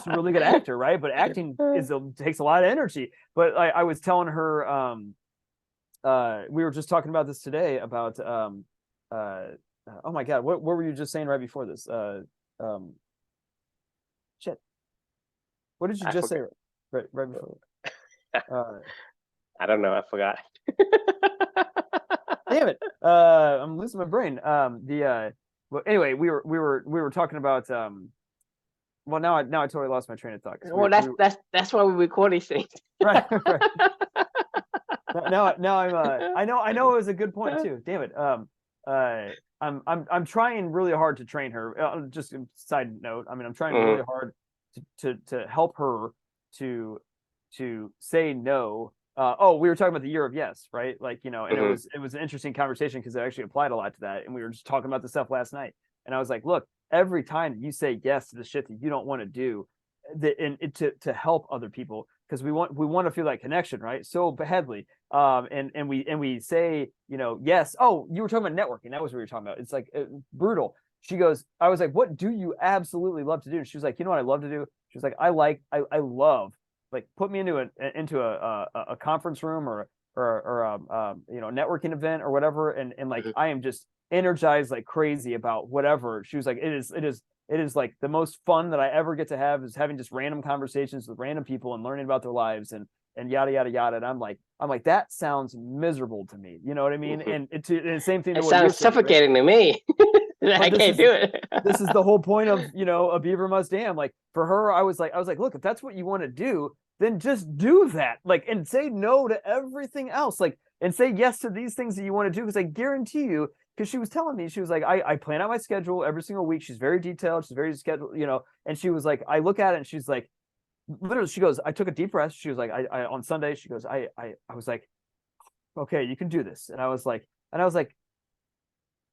a really good actor, right? But acting takes a lot of energy. But I was telling her, we were just talking about this today about oh my god, what were you just saying right before this? Um, shit. What did you I just say forgot. right before? Uh, I don't know. I forgot. damn it! I'm losing my brain. Well, anyway, we were talking about well, now I totally lost my train of thought because Well, that's why we record these things. right right now I know it was a good point too. Damn it. Uh, I'm trying really hard to train her. Just a side note. I mean, I'm trying really Mhm. hard to help her to say no. Oh, we were talking about the year of yes, right? Like, and it Mhm. was an interesting conversation because it actually applied a lot to that. And we were just talking about the stuff last night. And I was like, look, every time you say yes to the shit that you don't want to do, to help other people, because we want to feel that connection, right? So badly. And we say, yes. Oh, you were talking about networking. That was what we were talking about. It's like brutal. she goes, I was like, what do you absolutely love to do? And she was like, you know what I love to do? She was like, I love, like, put me into a conference room or you know, networking event or whatever, and like Mhm. I am just energized like crazy about whatever. She was like, it is like the most fun that I ever get to have is having just random conversations with random people and learning about their lives and yada yada yada. And I'm like that sounds miserable to me. You know what I mean? Mhm. And the same thing to It what you're sounds saying, right? suffocating to me. I But this can't is do it. the whole point of, you know, a beaver must dam. Like for her, I was like, look, if that's what you want to do, then just do that. Like, and say no to everything else. Like, and say yes to these things that you want to do. Because I guarantee you, because she was telling me, she was like, I plan out my schedule every single week. She's very detailed. She's very scheduled, you know. And she was like, I look at it and she's like, literally, she goes, I took a deep breath. She was like, I on Sunday, she goes, I was like, okay, you can do this. And I was like,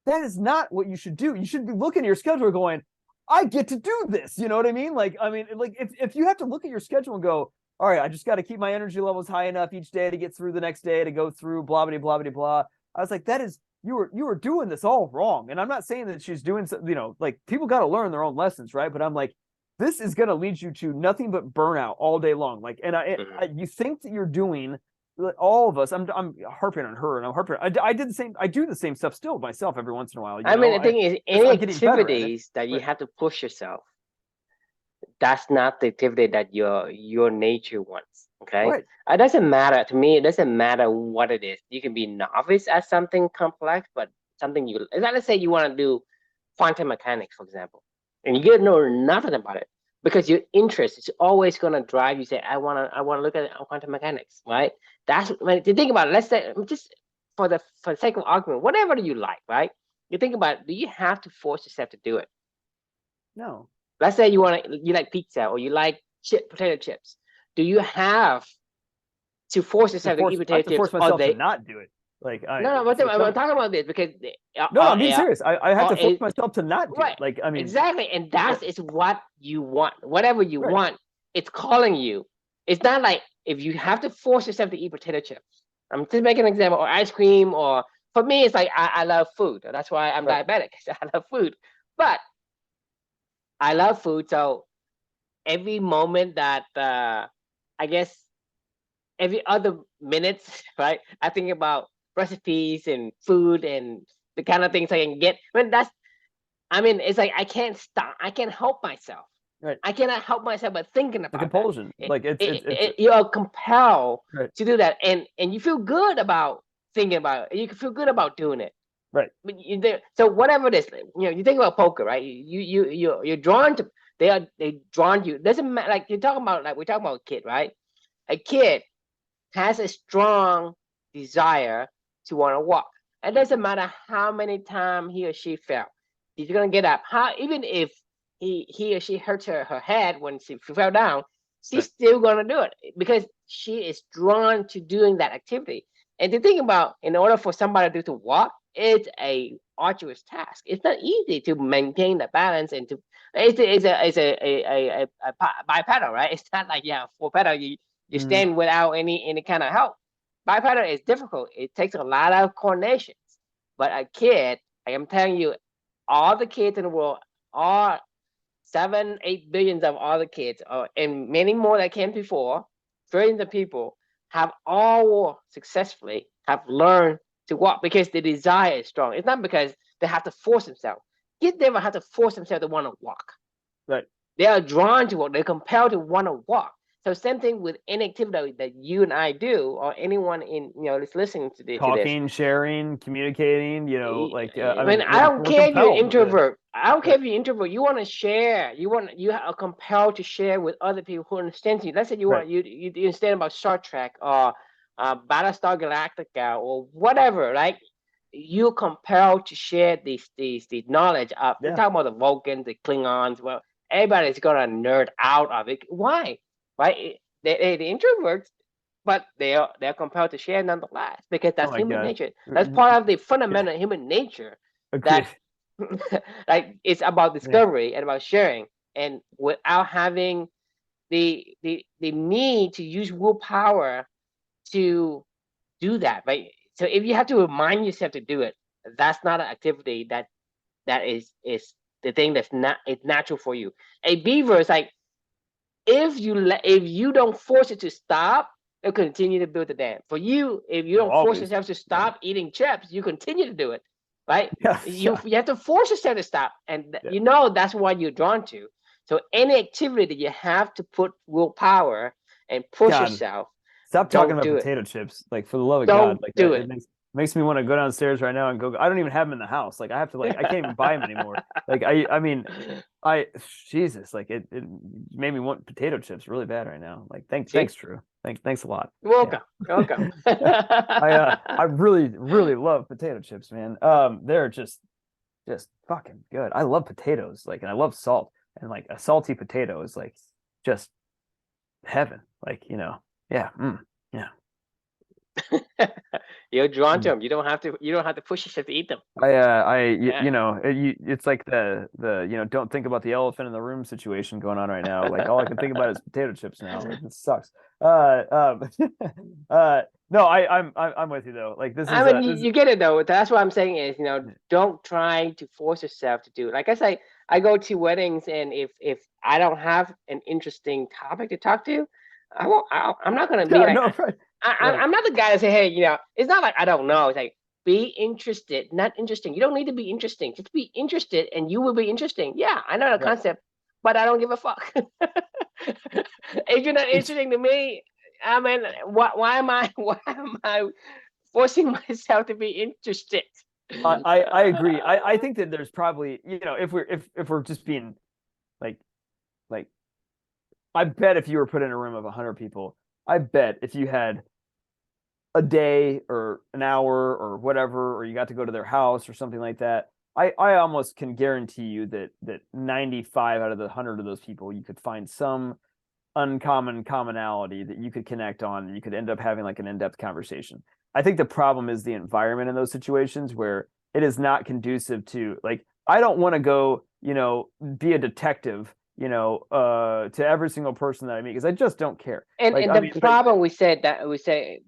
that is not what you should do. You should be looking at your schedule going, I get to do this. You know what I mean? Like, I mean, like if you have to look at your schedule and go, all right, I just got to keep my energy levels high enough each day to get through the next day to go through blah blah blah blah blah. I was like, that is you were doing this all wrong. And I'm not saying that she's doing, you know, like people got to learn their own lessons, right? But I'm like, this is going to lead you to nothing but burnout all day long. Like, and Mhm. you think that you're doing, all of us, I'm harping on her and I'm harping. I did the same. I do the same stuff still myself every once in a while. You I mean, know, the thing is, because any I'm getting better at it. activities that you Right. have to push yourself, that's not the activity that your nature wants. Okay, Right. it doesn't matter to me. It doesn't matter what it is. You can be novice at something complex, but something you. Let's say you want to do quantum mechanics, for example, and you get know nothing about it because your interest is always going to drive you. Say, I want to look at quantum mechanics, right? That's when you think about it. Let's say just for the sake of argument, whatever you like, right? You think about, do you have to force yourself to do it? No. Let's say you like pizza or you like potato chips. Do you have to force To yourself to eat force, I have potato to chips force all myself to day? not do it. Like No, no, so tell I'm me. talking about this because No, no, I'm being serious. I have or to force it, myself to not do it. right, Like, I mean, exactly, and right, that is what you want. Whatever you right, want, it's calling you. It's not like if you have to force yourself to eat potato chips. I'm just making an example, or ice cream, or for me, it's like I love food. That's why I'm right. diabetic. I love food, but I love food. So every moment that I guess every other minutes, right? I think about recipes and food and the kind of things I can get. I mean, it's like I can't stop. I can't help myself. Right. I cannot help myself but thinking The about that. compulsion. Like it's You are compelled right, to do that, and you feel good about thinking about it. You can feel good about doing it. right. But so whatever it is, you think about poker, right? You're drawn to. They drawn to you. Doesn't matter. Like you're talking about, like we're talking about a kid, right? A kid has a strong desire to want to walk. It doesn't matter how many times he or she fell. He's gonna get up. How even if he or she hurts her head when she fell down, she's Right. still gonna do it because she is drawn to doing that activity. And to think about, in order for somebody to walk, it's a arduous task. It's not easy to maintain the balance and to it's a bipedal, right? It's not like four pedal. You Mm, stand without any kind of help. Bipedal is difficult. It takes a lot of coordinations. But a kid, I am telling you, all the kids in the world, all 7, 8 billions of all the kids, and many more that came before, trillions of people have all successfully have learned to walk because the desire is strong. It's not because they have to force themselves. Kids never have to force themselves to want to walk. right. They are drawn to walk. They're compelled to want to walk. So same thing with any activity that you and I do, or anyone in that's listening to this. Talking, sharing, communicating, you know, like I I mean, mean, I don't we're care if you're compelled. Yeah. introvert. I don't care Right. if you're introvert. You want to share. You are compelled to share with other people who understand you. Let's say Right. you understand about Star Trek or Battlestar Galactica or whatever. Like you're compelled to share these knowledge of. We're Yeah. talking about the Vulcans, the Klingons. Well, everybody's gonna nerd out of it. Why? Right? The introverts, but they're compelled to share nonetheless because Oh that's my human God. nature. That's part of the Yeah. fundamental human nature Agreed. that like it's about Yeah. discovery and about sharing, and without having the need to use willpower to do that, right? So if you have to remind yourself to do it, that's not an activity that is the thing that's not it's natural for you. A beaver is like if you don't force it to stop, it'll continue to build the dam. For you, if you Oh, don't force always. yourself to Yeah. stop eating chips, you continue to do it, right? Yeah. You Yeah. you have to force yourself to stop, and Yeah. that's what you're drawn to. So any activity that you have to put willpower and push God, yourself, stop talking don't about do it. potato chips. Like for the love of God, Don't like do that, it it. makes me want to go downstairs right now and go. I don't even have them in the house. Like I have to like I can't even buy them anymore. Like I mean I Jesus, like it made me want potato chips really bad right now. Like See, thanks, Drew. Thanks a lot. Yeah. welcome, welcome. I really love potato chips, man. They're just fucking good. I love potatoes, like, and I love salt, and like a salty potato is like just heaven. Like, yeah, yeah. You're drawn to Mm. them. You don't have to. You don't have to push yourself to eat them. Yeah. It's like the don't think about the elephant in the room situation going on right now. Like all I can think about is potato chips now. Like this sucks. No, I'm with you though. Like this I is mean, this. you get it though. That's what I'm saying is, Yeah. don't try to force yourself to do it. Like I say, I go to weddings, and if I don't have an interesting topic to talk to, I won't. I'm not gonna be Yeah, like, no, right, right, I'm not the guy to say, hey, it's not like I don't know. It's like be interested, not interesting. You don't need to be interesting. Just be interested, and you will be interesting. Yeah, I know the right. concept, but I don't give a fuck. If you're not It's interesting to me, I mean, why am I why am I forcing myself to be interested? I agree. I think that there's probably if we're just being like like I bet if you were put in a room of 100 people, I bet if you had a day or an hour or whatever, or you got to go to their house or something like that, I almost can guarantee you that 95 out of the 100 of those people, you could find some uncommon commonality that you could connect on, and you could end up having like an in-depth conversation. I think the problem is the environment in those situations where it is not conducive to, like, I don't want to go, be a detective, to every single person that I meet, because I just don't care. and Like, and I the mean, but problem we say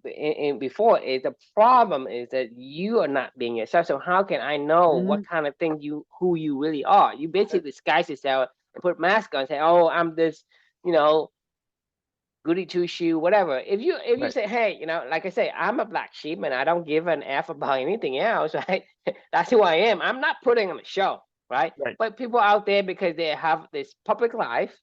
in before is the problem is that you are not being yourself. So how can I know what Mhm. kind of thing who you really are? You basically disguise yourself and put mask on and say, oh, I'm this, you know, goody two shoe, whatever. If you Right, say, hey, like I say, I'm a black sheep and I don't give an F about anything else, right? That's who I am. I'm not putting on a show, right? right, But people out there, because they have this public life,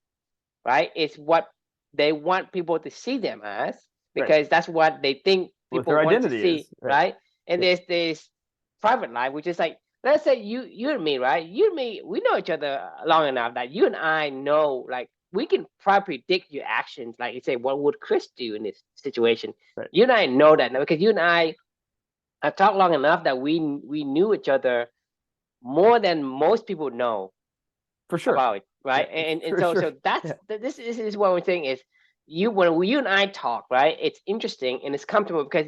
right? It's what they want people to see them as, right. because that's what they think What people their want to identity see, is, right? right? And Yeah, there's this private life, which is like, let's say you and me, right? You and me, we know each other long enough that you and I know, like, we can probably predict your actions. Like you say, what would Chris do in this situation? right, You and I know that now, because you and I have talked long enough that we knew each other more than most people know for sure. about it, Yeah, right? And for so sure. so that's Yeah, this is what we're saying is, you and I talk, right? It's interesting and it's comfortable because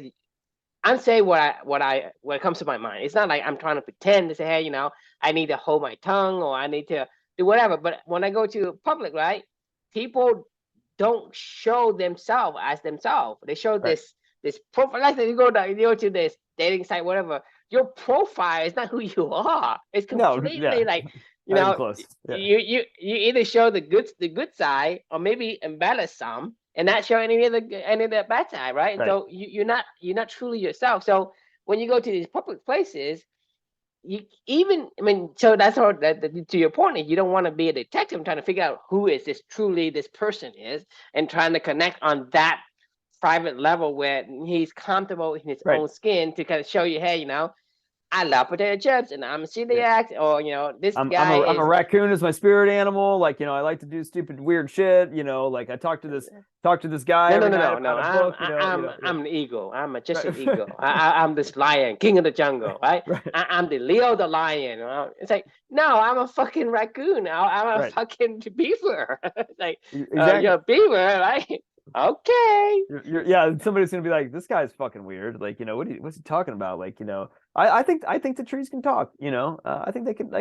I'm saying what comes to my mind. It's not like I'm trying to pretend to say, hey, I need to hold my tongue or I need to do whatever. But when I go to public, right, people don't show themselves as themselves. They show right. this profile. Like you go to this dating site, whatever. Your profile is not who you are. It's No, completely yeah, like, you not even know, close. Yeah, you either show the good side or maybe embellish some and not show any of the bad side, right? And right. so you're not truly yourself. So when you go to these public places, I mean, so that's all that to your point is, you don't want to be a detective trying to figure out who is this truly this person is, and trying to connect on that private level where he's comfortable in his Right. own skin to kind of show you, hey, I love potato chips and I'm a Yeah. celiac, or this I'm guy a is. raccoon is my spirit animal. Like, I like to do stupid weird shit. Like I talk to this guy No, no, every no, night no, no. about a I'm book. I, I'm Yeah. I'm an eagle. Just an Right. eagle. I'm this lion, king of the jungle, right? Right. I'm the Leo the lion. It's like, no, I'm a fucking raccoon. I'm a Right. fucking beaver. It's like, you're Exactly. a beaver, right? Okay. Yeah, somebody's gonna be like, this guy's fucking weird. Like, what's he talking about? Like, I think the trees can talk. I think they can.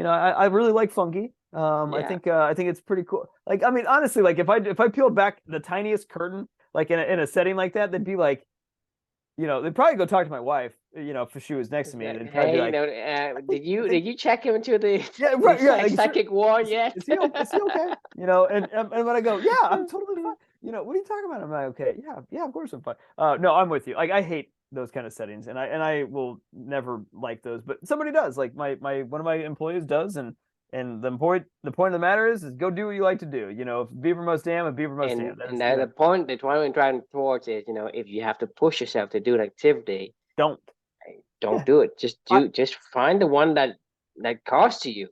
I really like fungi. Yeah. I think it's pretty cool. Like, I mean, honestly, like if I peeled back the tiniest curtain, like in a setting like that, they'd be like, they'd probably go talk to my wife, if she was next to It's me, and like, they'd probably be hey, like, I did think, you check him into the yeah, the right, yeah, like, psychic ward is, yet? is he okay? And when I go, yeah, I'm totally fine. What are you talking about? I'm like, okay, yeah, yeah, of course I'm fine. No, I'm with you. Like, I hate those kind of settings, and I will never like those. But somebody does. Like my one of my employees does, and the point of the matter is go do what you like to do. If beaver must dam, a beaver must dam. And That's the point that what I'm trying towards is, if you have to push yourself to do an activity, don't. don't Yeah, do it. I Just find the one that calls to you.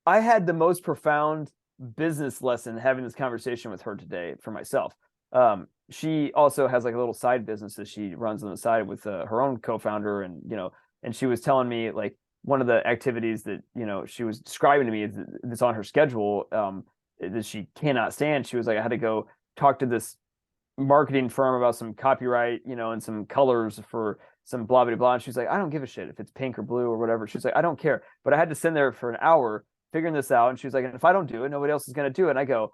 I had the most profound business lesson having this conversation with her today for myself. She also has like a little side business that she runs on the side with her own co-founder, and she was telling me like one of the activities that she was describing to me that's on her schedule, that she cannot stand. She was like, I had to go talk to this marketing firm about some copyright, and some colors for some blah blah blah. And she's like, I don't give a shit if it's pink or blue or whatever. She's like, I don't care. But I had to sit there for an hour figuring this out. And she's like, and if I don't do it, nobody else is going to do it. And I go,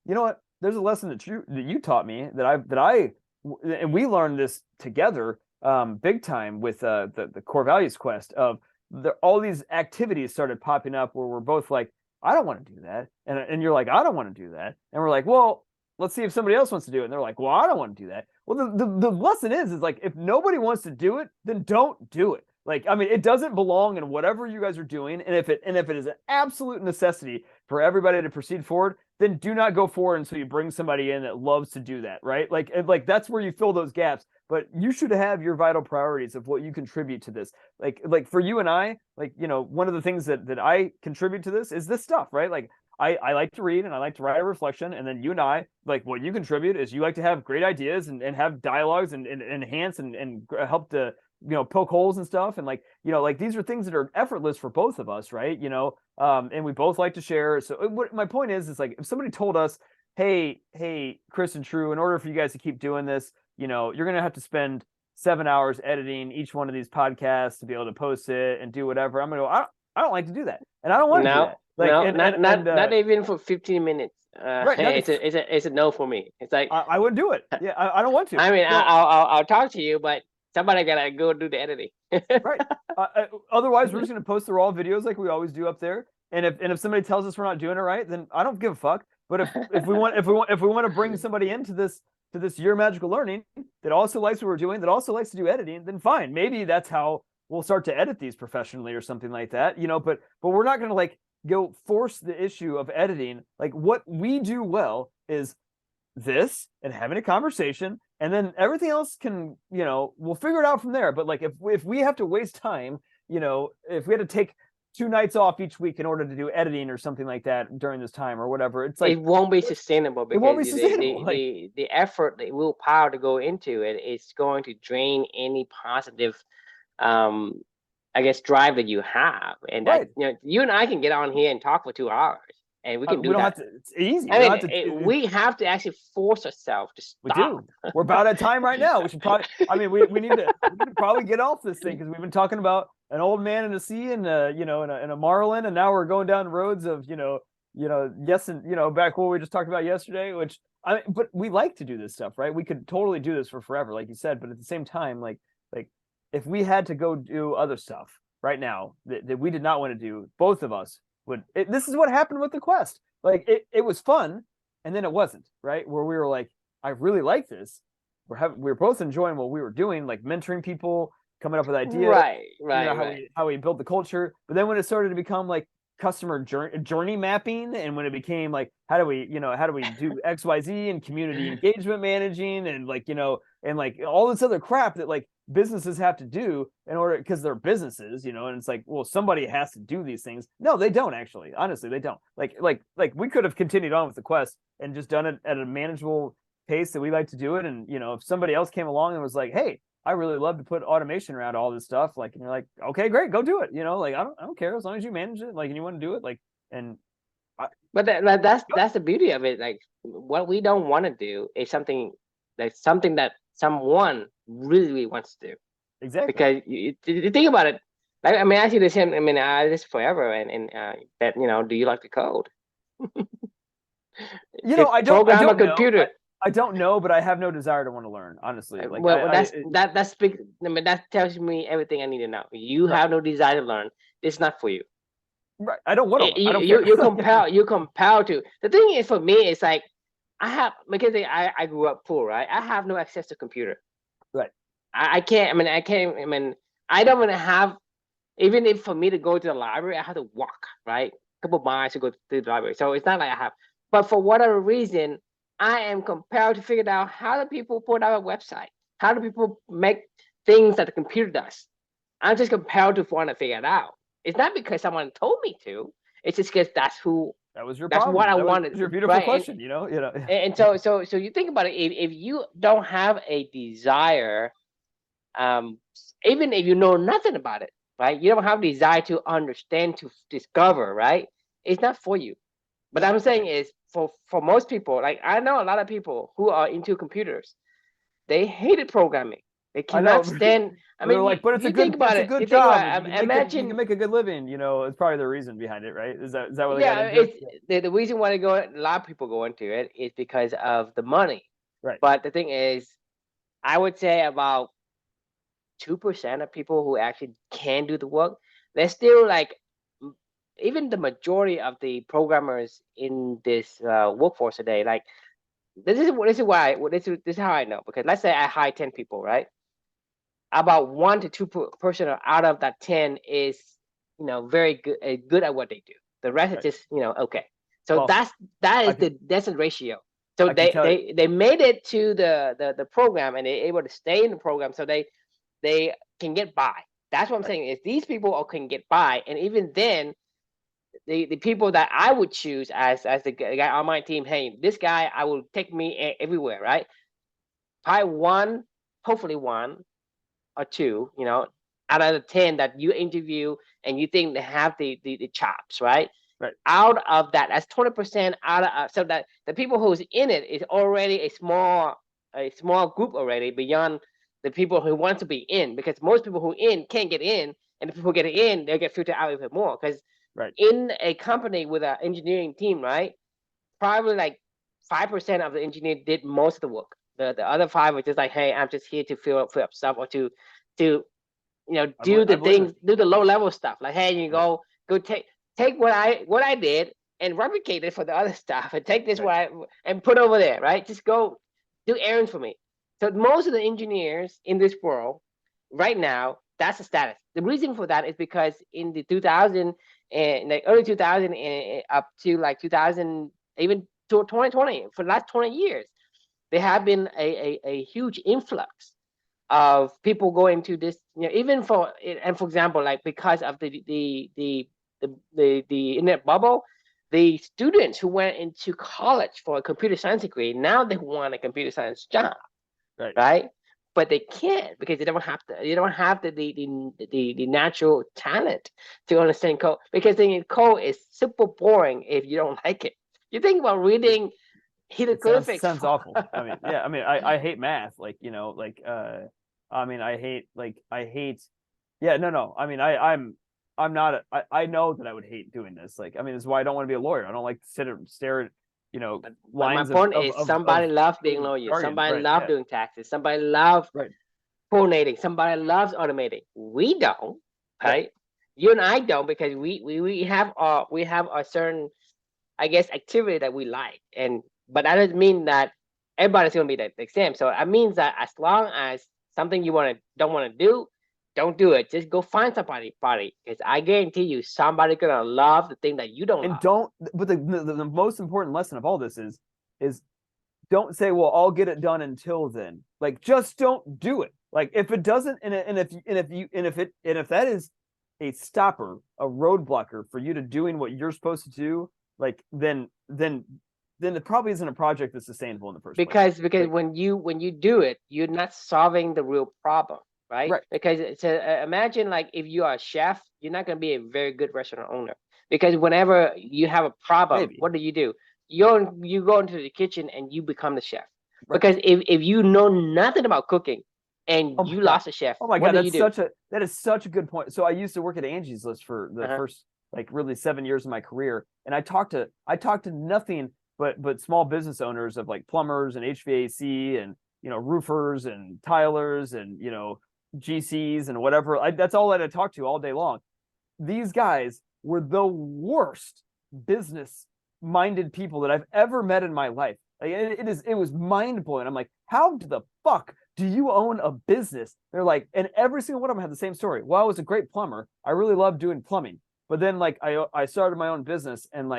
you know what? There's a lesson that you taught me and we learned this together, big time with the core values quest of all these activities started popping up where we're both like, I don't want to do that, and you're like, I don't want to do that, and we're like, well, let's see if somebody else wants to do it. And they're like, well, I don't want to do that. Well, the lesson is like, if nobody wants to do it, then don't do it. Like, I mean, it doesn't belong in whatever you guys are doing. And if it is an absolute necessity for everybody to proceed forward, then do not go forward until you bring somebody in that loves to do that, right? Like that's where you fill those gaps. But you should have your vital priorities of what you contribute to this. Like for you and I, like, one of the things that I contribute to this is this stuff, right? Like I like to read and I like to write a reflection. And then you and I, like what you contribute is you like to have great ideas and have dialogues and enhance and help to, poke holes and stuff. And like these are things that are effortless for both of us, right? And we both like to share. So what my point is like, if somebody told us, hey, Chris and True, in order for you guys to keep doing this, you're going to have to spend 7 hours editing each one of these podcasts to be able to post it and do whatever. I'm going to go, I don't like to do that. And I don't want to do No, that. Like, no, and not even for 15 minutes. right. Not if, It's a no for me. It's like, I wouldn't do it. Yeah. I don't want to. I mean, So, I'll talk to you, but somebody gotta go do the editing. right. Otherwise, we're just going to post the raw videos like we always do up there. And if somebody tells us we're not doing it right, then I don't give a fuck. But if we want to bring somebody into this year of magical learning that also likes what we're doing, that also likes to do editing, then fine. Maybe that's how we'll start to edit these professionally or something like that. But we're not going to like go force the issue of editing. Like what we do well is this and having a conversation, and then everything else can, we'll figure it out from there. But like if we have to waste time, if we had to take 2 nights off each week in order to do editing or something like that during this time or whatever, it's like It won't be sustainable it won't because be sustainable. Like, the effort, the willpower to go into it is going to drain any positive, um, I guess, drive that you have. And that, right. you and I can get on here and talk for 2 hours, and we can We do don't have that. to. It's easy. I We don't mean, have to. we have to actually force ourselves to We stop. do. We're about at time right now. We should probably. I mean, we need to probably get off this thing because we've been talking about an old man in the sea and and a marlin, and now we're going down roads of yes, and back what we just talked about yesterday. Which but we like to do this stuff, right? We could totally do this for forever, like you said. But at the same time, like if we had to go do other stuff right now that we did not want to do, both of us would. This is what happened with the quest. Like it was fun, and then it wasn't, right? Where we were like, I really like this. We're both enjoying what we were doing, like mentoring people, coming up with ideas, how we built the culture. But then when it started to become like customer journey mapping, and when it became like how do we do XYZ and community engagement managing, and and like all this other crap that like businesses have to do in order, because they're businesses, and it's like, well, somebody has to do these things. No, they don't actually. Honestly, they don't. Like we could have continued on with the quest and just done it at a manageable pace that we like to do it. And if somebody else came along and was like, hey, I really love to put automation around all this stuff, like, and you're like, okay, great, go do it. Like I don't care as long as you manage it, like, and you want to do it, like, and But that's the beauty of it. Like what we don't want to do is something that someone really wants to do. exactly. Because you think about it. Like, I mean, I see this I mean, this forever, and that do you like to code? I don't Program a know. computer. I don't know, but I have no desire to want to learn, honestly. Like Well, I that speaks. I mean, that tells me everything I need to know. You right, have no desire to learn. It's not for you. right. I don't want to learn. I You don't care. you compelled. You compelled to. The thing is, for me, it's like I have because I grew up poor, right? I have no access to computer. Right. I can't. I mean, I can't. I mean, I don't even have. Even if for me to go to the library, I have to walk, right? A couple miles to go to the library. So it's not like I have. But for whatever reason, I am compelled to figure out how do people put out a website? How do people make things that the computer does? I'm just compelled to want to figure it out. It's not because someone told me to. It's just because That was your that's what problem. I That was wanted, your beautiful right? question, you know. And so you think about it. If you don't have a desire, um, even if you know nothing about it, right? You don't have desire to understand, to discover, right? It's not for you. But I'm saying Right. is for most people, like I know a lot of people who are into computers, they hated programming. They I know. cannot stand. I They're mean, like, but you think about it's a it. good You think job. about it. You can Imagine, make a good living, you know. It's probably the reason behind it, right? Is that what they got yeah. into? It's Yeah. the reason why they go. A lot of people go into it is because of the money. Right. But the thing is, I would say about 2% of people who actually can do the work. They're still like, even the majority of the programmers in this workforce today, like this is how I know, because let's say I hire 10 people, right? About 1 to 2% out of that 10 is, very good at what they do. The rest is Right. just, okay. So Well, that I is can the ratio. So I can they tell you. they they made it to the program, and they're able to stay in the program, so they can get by. That's what I'm Right. saying, is these people all can get by. And even then, the people that I would choose as the guy on my team, hey, this guy I will take me everywhere, right? Probably one, hopefully one or two, out of the 10 that you interview and you think they have the chops, right? Right. Out of that, that's 20% out of, so that the people who's in it is already a small group already, beyond the people who want to be in, because most people who in can't get in, and the people who get in, they'll get filtered out even more, because Right. in a company with an engineering team, right, probably like 5% of the engineer did most of the work. The other five were just like, hey, I'm just here to fill up stuff, or to do I the believe things, it. do the low level stuff. Like, hey, you Right. go take what I did and replicate it for the other stuff, and take this Right. and put over there, right? Just go do errands for me. So most of the engineers in this world right now, that's the status. The reason for that is because in the 2000 and like early 2000 and up to like 2000, even to 2020, for the last 20 years, there have been a huge influx of people going to this, even for, and for example, like because of the internet bubble, the students who went into college for a computer science degree, now they want a computer science job, Right. right? But they can't, because they don't have the natural talent to understand code, because thinking code is super boring if you don't like it. You think about It, reading it hieroglyphics sounds for awful. I mean, yeah. I mean, I hate math. Like, you know, like I mean, I hate. Yeah. No. No. I mean, I'm not. I know that I would hate doing this. Like, I mean, this is why I don't want to be a lawyer. I don't like to sit and stare at, you know, But my lines point is, somebody of loves being lawyers. jargon. Somebody Right. loves Yeah. doing taxes. Somebody loves Right. coordinating. Somebody loves automating. We don't, Right. right? You and I don't, because we have a certain, I guess, activity that we like, and but that doesn't mean that everybody's gonna be the same. So it means that as long as something you don't want to do, don't do it. Just go find somebody, buddy, because I guarantee you, somebody's gonna love the thing that you don't And love. don't. But the most important lesson of all this is don't say, well, I'll get it done until then. Like, just don't do it. Like, if it doesn't, and if that is a stopper, a roadblocker for you to doing what you're supposed to do, like, then it probably isn't a project that's sustainable in the first place. Because Like, when you do it, you're not solving the real problem, right? right, Because imagine, like, if you are a chef, you're not going to be a very good restaurant owner, because whenever you have a problem, maybe, what do? You go into the kitchen and you become the chef. right. Because if you know nothing about cooking Oh and my you god. lost a chef, Oh my what god, do? that is such a good point. So I used to work at Angie's List for the Uh-huh. first like really 7 years of my career, and I talked to nothing but small business owners of like plumbers and HVAC and roofers and tilers and GCs and whatever. That's all that I talk to all day long. These guys were the worst business minded people that I've ever met in my life. Like, it was mind blowing. I'm like, how the fuck do you own a business? They're like, and every single one of them had the same story. Well, I was a great plumber. I really loved doing plumbing, but then like I started my own business and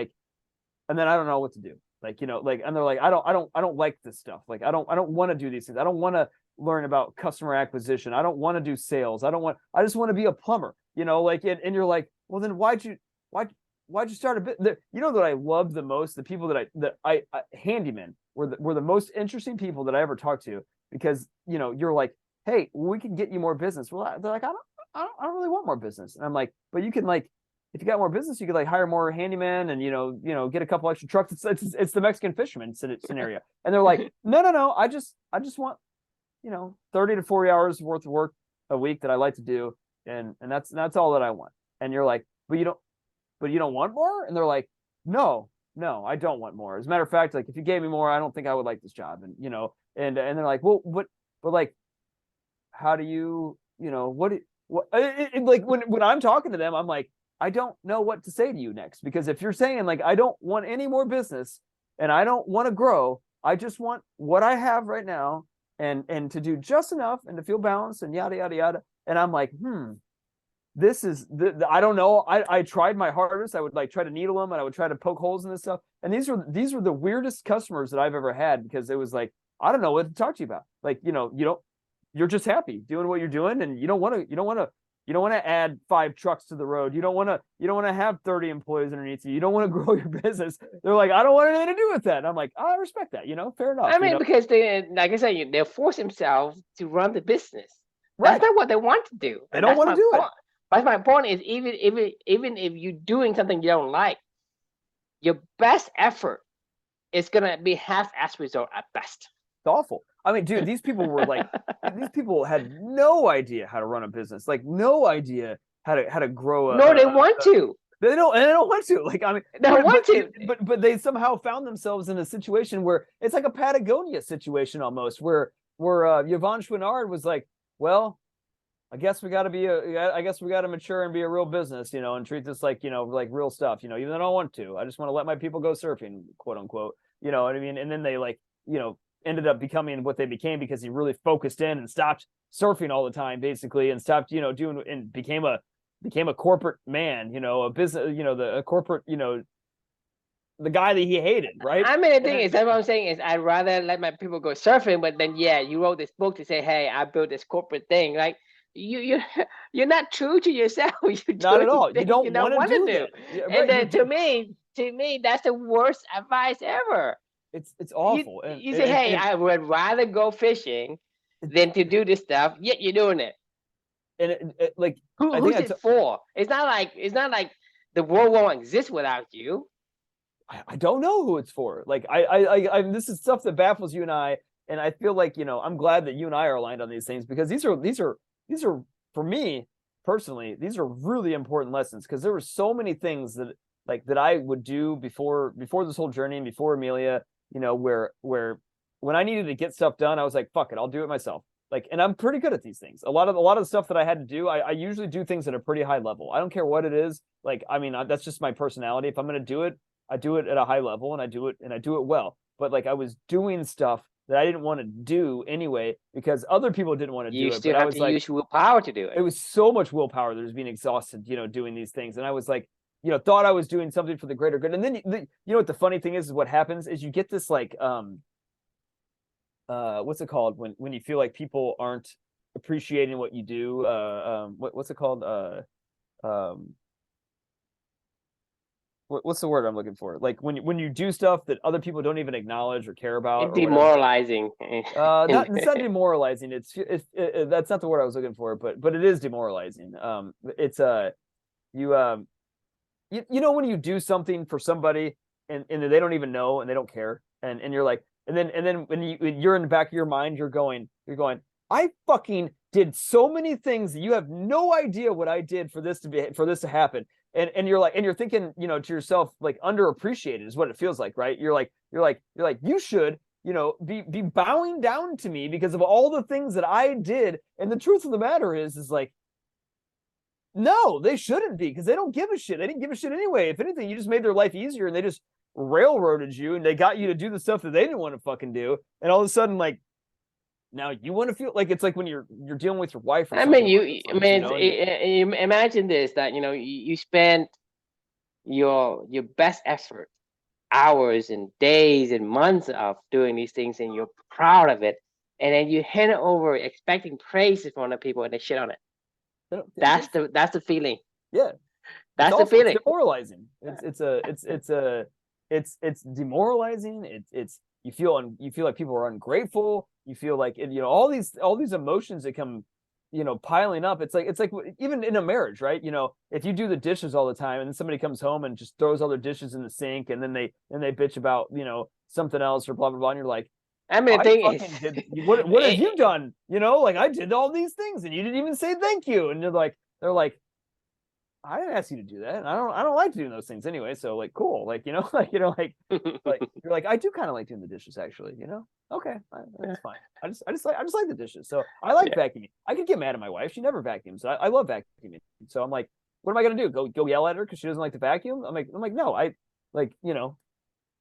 then I don't know what to do. Like, and they're like, I don't like this stuff. Like, I don't want to do these things. I don't want to learn about customer acquisition. I don't want to do sales. I just want to be a plumber, and you're like, well, then why'd you start a bit? That I loved the most, the people that I handymen were the most interesting people that I ever talked to, because, you're like, hey, we can get you more business. Well, they're like, I don't really want more business. And I'm like, but you can, like, if you got more business, you could like hire more handyman and get a couple extra trucks. It's the Mexican fisherman scenario. And they're like, no, I just want 30 to 40 hours worth of work a week that I like to do, and that's all that I want. And you're like, but you don't want more? And they're like, no, I don't want more. As a matter of fact, like, if you gave me more, I don't think I would like this job. And and they're like, well, but like, how do you like, when I'm talking to them, I'm like, I don't know what to say to you next, because if you're saying like, I don't want any more business and I don't want to grow, I just want what I have right now and to do just enough and to feel balanced and yada yada yada. And I'm like, this is I don't know. I tried my hardest. I would like try to needle them and I would try to poke holes in this stuff. And these were the weirdest customers that I've ever had, because it was like, I don't know what to talk to you about. Like, you're just happy doing what you're doing, and you don't want to add 5 trucks to the road. You don't want to have 30 employees underneath you. You don't want to grow your business. They're like, I don't want anything to do with that. And I'm like, I respect that. Fair enough. I mean, because they, like I said, they force themselves to run the business. Right. That's not what they want to do. They don't want to do it. But my point is, even if you're doing something you don't like, your best effort is gonna be half-ass result at best. It's awful. I mean, dude, these people were like, these people had no idea how to run a business, like no idea how to grow. No, they want to. They don't want to. Like, I mean, they want to. But they somehow found themselves in a situation where it's like a Patagonia situation almost, where Yvon Chouinard was like, well, I guess we got to mature and be a real business, and treat this like, like real stuff, even though I don't want to. I just want to let my people go surfing, quote unquote. You know what I mean? And then they like, ended up becoming what they became because he really focused in and stopped surfing all the time, basically, and stopped, doing, and became a corporate man, a business, a corporate, the guy that he hated, right? I mean, the thing is, that's what I'm saying is, I'd rather let my people go surfing, but then, yeah, you wrote this book to say, hey, I built this corporate thing. Like, you're not true to yourself. Not at all. You don't want to do. Yeah, right. And then to me, that's the worst advice ever. It's awful. You say, hey, I would rather go fishing than to do this stuff. Yet you're doing it. And like, who's it for? It's not like the world won't exist without you. I don't know who it's for. Like, I this is stuff that baffles you and I feel like, I'm glad that you and I are aligned on these things, because these are for me personally, these are really important lessons, because there were so many things that I would do before this whole journey and before Amelia, where when I needed to get stuff done, I was like, fuck it, I'll do it myself. Like, and I'm pretty good at these things. A lot of the stuff that I had to do, I usually do things at a pretty high level. I don't care what it is. Like, I mean, that's just my personality. If I'm going to do it, I do it at a high level, and I do it well. But like, I was doing stuff that I didn't want to do anyway, because other people didn't want to do it. You still have to use willpower to do it. It was so much willpower that was being exhausted, doing these things. And I was like, thought I was doing something for the greater good. And then, what the funny thing is what happens is you get this like, what's it called when you feel like people aren't appreciating what you do? What's it called? What's the word I'm looking for? Like when you do stuff that other people don't even acknowledge or care about. It's demoralizing. It's not demoralizing. It's that's not the word I was looking for, but it is demoralizing. It's when you do something for somebody and they don't even know and they don't care, and you're like, and then when you're in the back of your mind, you're going, I fucking did so many things that you have no idea what I did for this to happen. and you're thinking, to yourself, like, underappreciated is what it feels like, right? You're like, you should, be bowing down to me because of all the things that I did. And the truth of the matter is like, no, they shouldn't be, because they don't give a shit. They didn't give a shit anyway. If anything, you just made their life easier, and they just railroaded you, and they got you to do the stuff that they didn't want to fucking do. And all of a sudden, like, now you want to feel like, it's like when you're dealing with your wife or I something. mean, you imagine this, that you spend your best effort, hours and days and months of doing these things, and you're proud of it, and then you hand it over expecting praise from other people, and they shit on it. That's the feeling. Yeah, that's the feeling. It's demoralizing. It's demoralizing. It's you feel like people are ungrateful. You feel like, all these emotions that come, piling up. It's like even in a marriage, right? If you do the dishes all the time, and then somebody comes home and just throws all their dishes in the sink, and then they bitch about, something else or blah blah blah, and you're like, I mean, the thing is, what have you done? Like, I did all these things, and you didn't even say thank you. And they're like, I didn't ask you to do that. And I don't like doing those things anyway. So, like, cool. Like, like you're like, I do kind of like doing the dishes, actually. Okay, that's fine. I just like the dishes. So I like vacuuming. I could get mad at my wife. She never vacuums. I love vacuuming. So I'm like, what am I gonna do? Go yell at her because she doesn't like to vacuum? I'm like, no,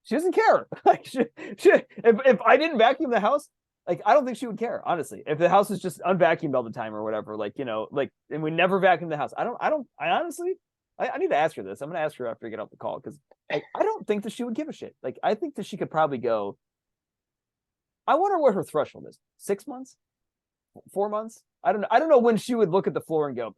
she doesn't care. Like, if I didn't vacuum the house, like, I don't think she would care, honestly. If the house is just unvacuumed all the time or whatever, like, and we never vacuum the house. I honestly, I need to ask her this. I'm gonna ask her after we get off the call, because I don't think that she would give a shit. Like, I think that she could probably go. I wonder what her threshold is. 6 months, 4 months. I don't know when she would look at the floor and go,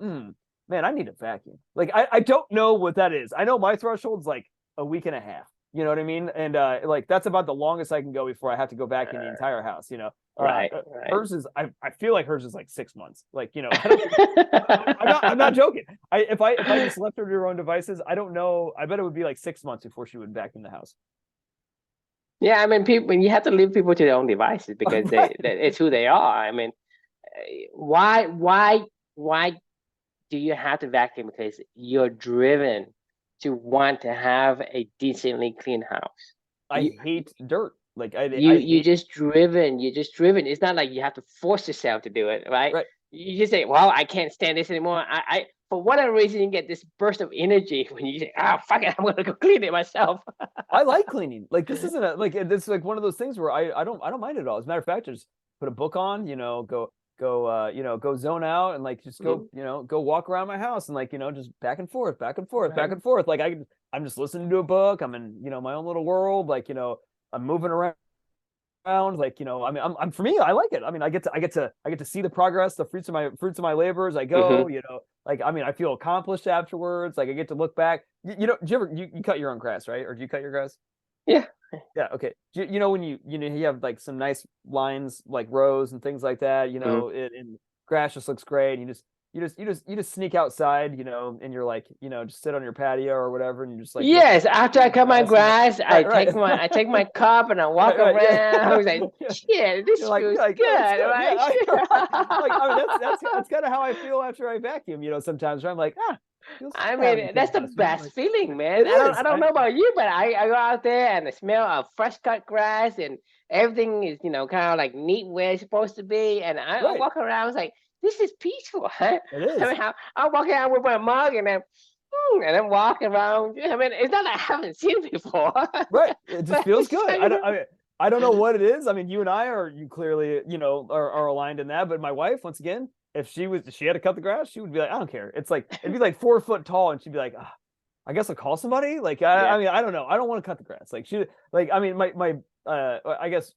man, I need a vacuum. Like, I don't know what that is. I know my threshold's like a week and a half. You know what I mean? And like, that's about the longest I can go before I have to go vacuum the entire house. Right. Hers is, I feel like hers is like 6 months. Like, I'm not joking. If I just left her to her own devices, I don't know. I bet it would be like 6 months before she would vacuum the house. Yeah, I mean, people, you have to leave people to their own devices, because it's who they are. I mean, why do you have to vacuum? Because you're driven to want to have a decently clean house. I hate dirt. Like, you're just driven. It's not like you have to force yourself to do it, right? You just say, well, I can't stand this anymore. I for whatever reason, you get this burst of energy when you say, fuck it, I'm gonna go clean it myself. I like cleaning. Like, this isn't this is like one of those things where I don't mind it at all. As a matter of fact, just put a book on, go zone out, and like, just go, go walk around my house, and like, just back and forth. Like, I'm just listening to a book. I'm in, my own little world. Like, I'm moving around. Like, I mean, I'm for me, I like it. I mean, I get to see the progress, the fruits of my labor as I go. Like, I mean, I feel accomplished afterwards. Like, I get to look back. Do you ever you cut your own grass, right? Or do you cut your grass? Yeah. Yeah. Okay. When you have like some nice lines, like rows and things like that, and grass just looks great. And you just sneak outside, and you're like, just sit on your patio or whatever, and you're just like, yes. After I cut my grass, I take my cup and I walk around. Yeah. I was like, shit, this feels good, right? Yeah, I mean, that's kind of how I feel after I vacuum. Sometimes where I'm like, I mean, that's the best feeling, man. I don't know about you, but I go out there and the smell of fresh cut grass, and everything is, kind of like neat where it's supposed to be. And I walk around, I was like, this is peaceful, huh? It is. I mean, I walk around with my mug and then walk around. I mean, it's not like I haven't seen it before. Right. It just feels good. I don't know what it is. I mean, you and I you clearly, are aligned in that. But my wife, once again, if she had to cut the grass, she would be like, I don't care. It's like, it'd be like 4 foot tall, and she'd be like, I guess I'll call somebody. Like, I mean, I don't know. I don't want to cut the grass. Like, I mean, I guess,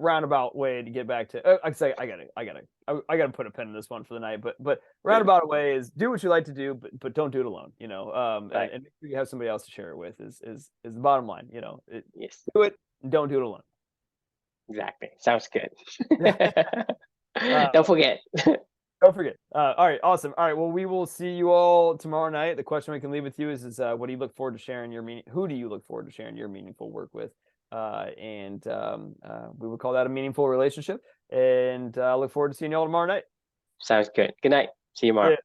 roundabout way to get back to, I say, I gotta put a pin in this one for the night, but roundabout way is do what you like to do, but don't do it alone, and make sure you have somebody else to share it with is the bottom line, Yes. Do it and don't do it alone. Exactly. Sounds good. Don't forget. Don't forget. All right, awesome. All right, well, we will see you all tomorrow night. The question we can leave with you is what do you look forward to sharing who do you look forward to sharing your meaningful work with? And we would call that a meaningful relationship. And I look forward to seeing you all tomorrow night. Sounds good. Good night. See you tomorrow.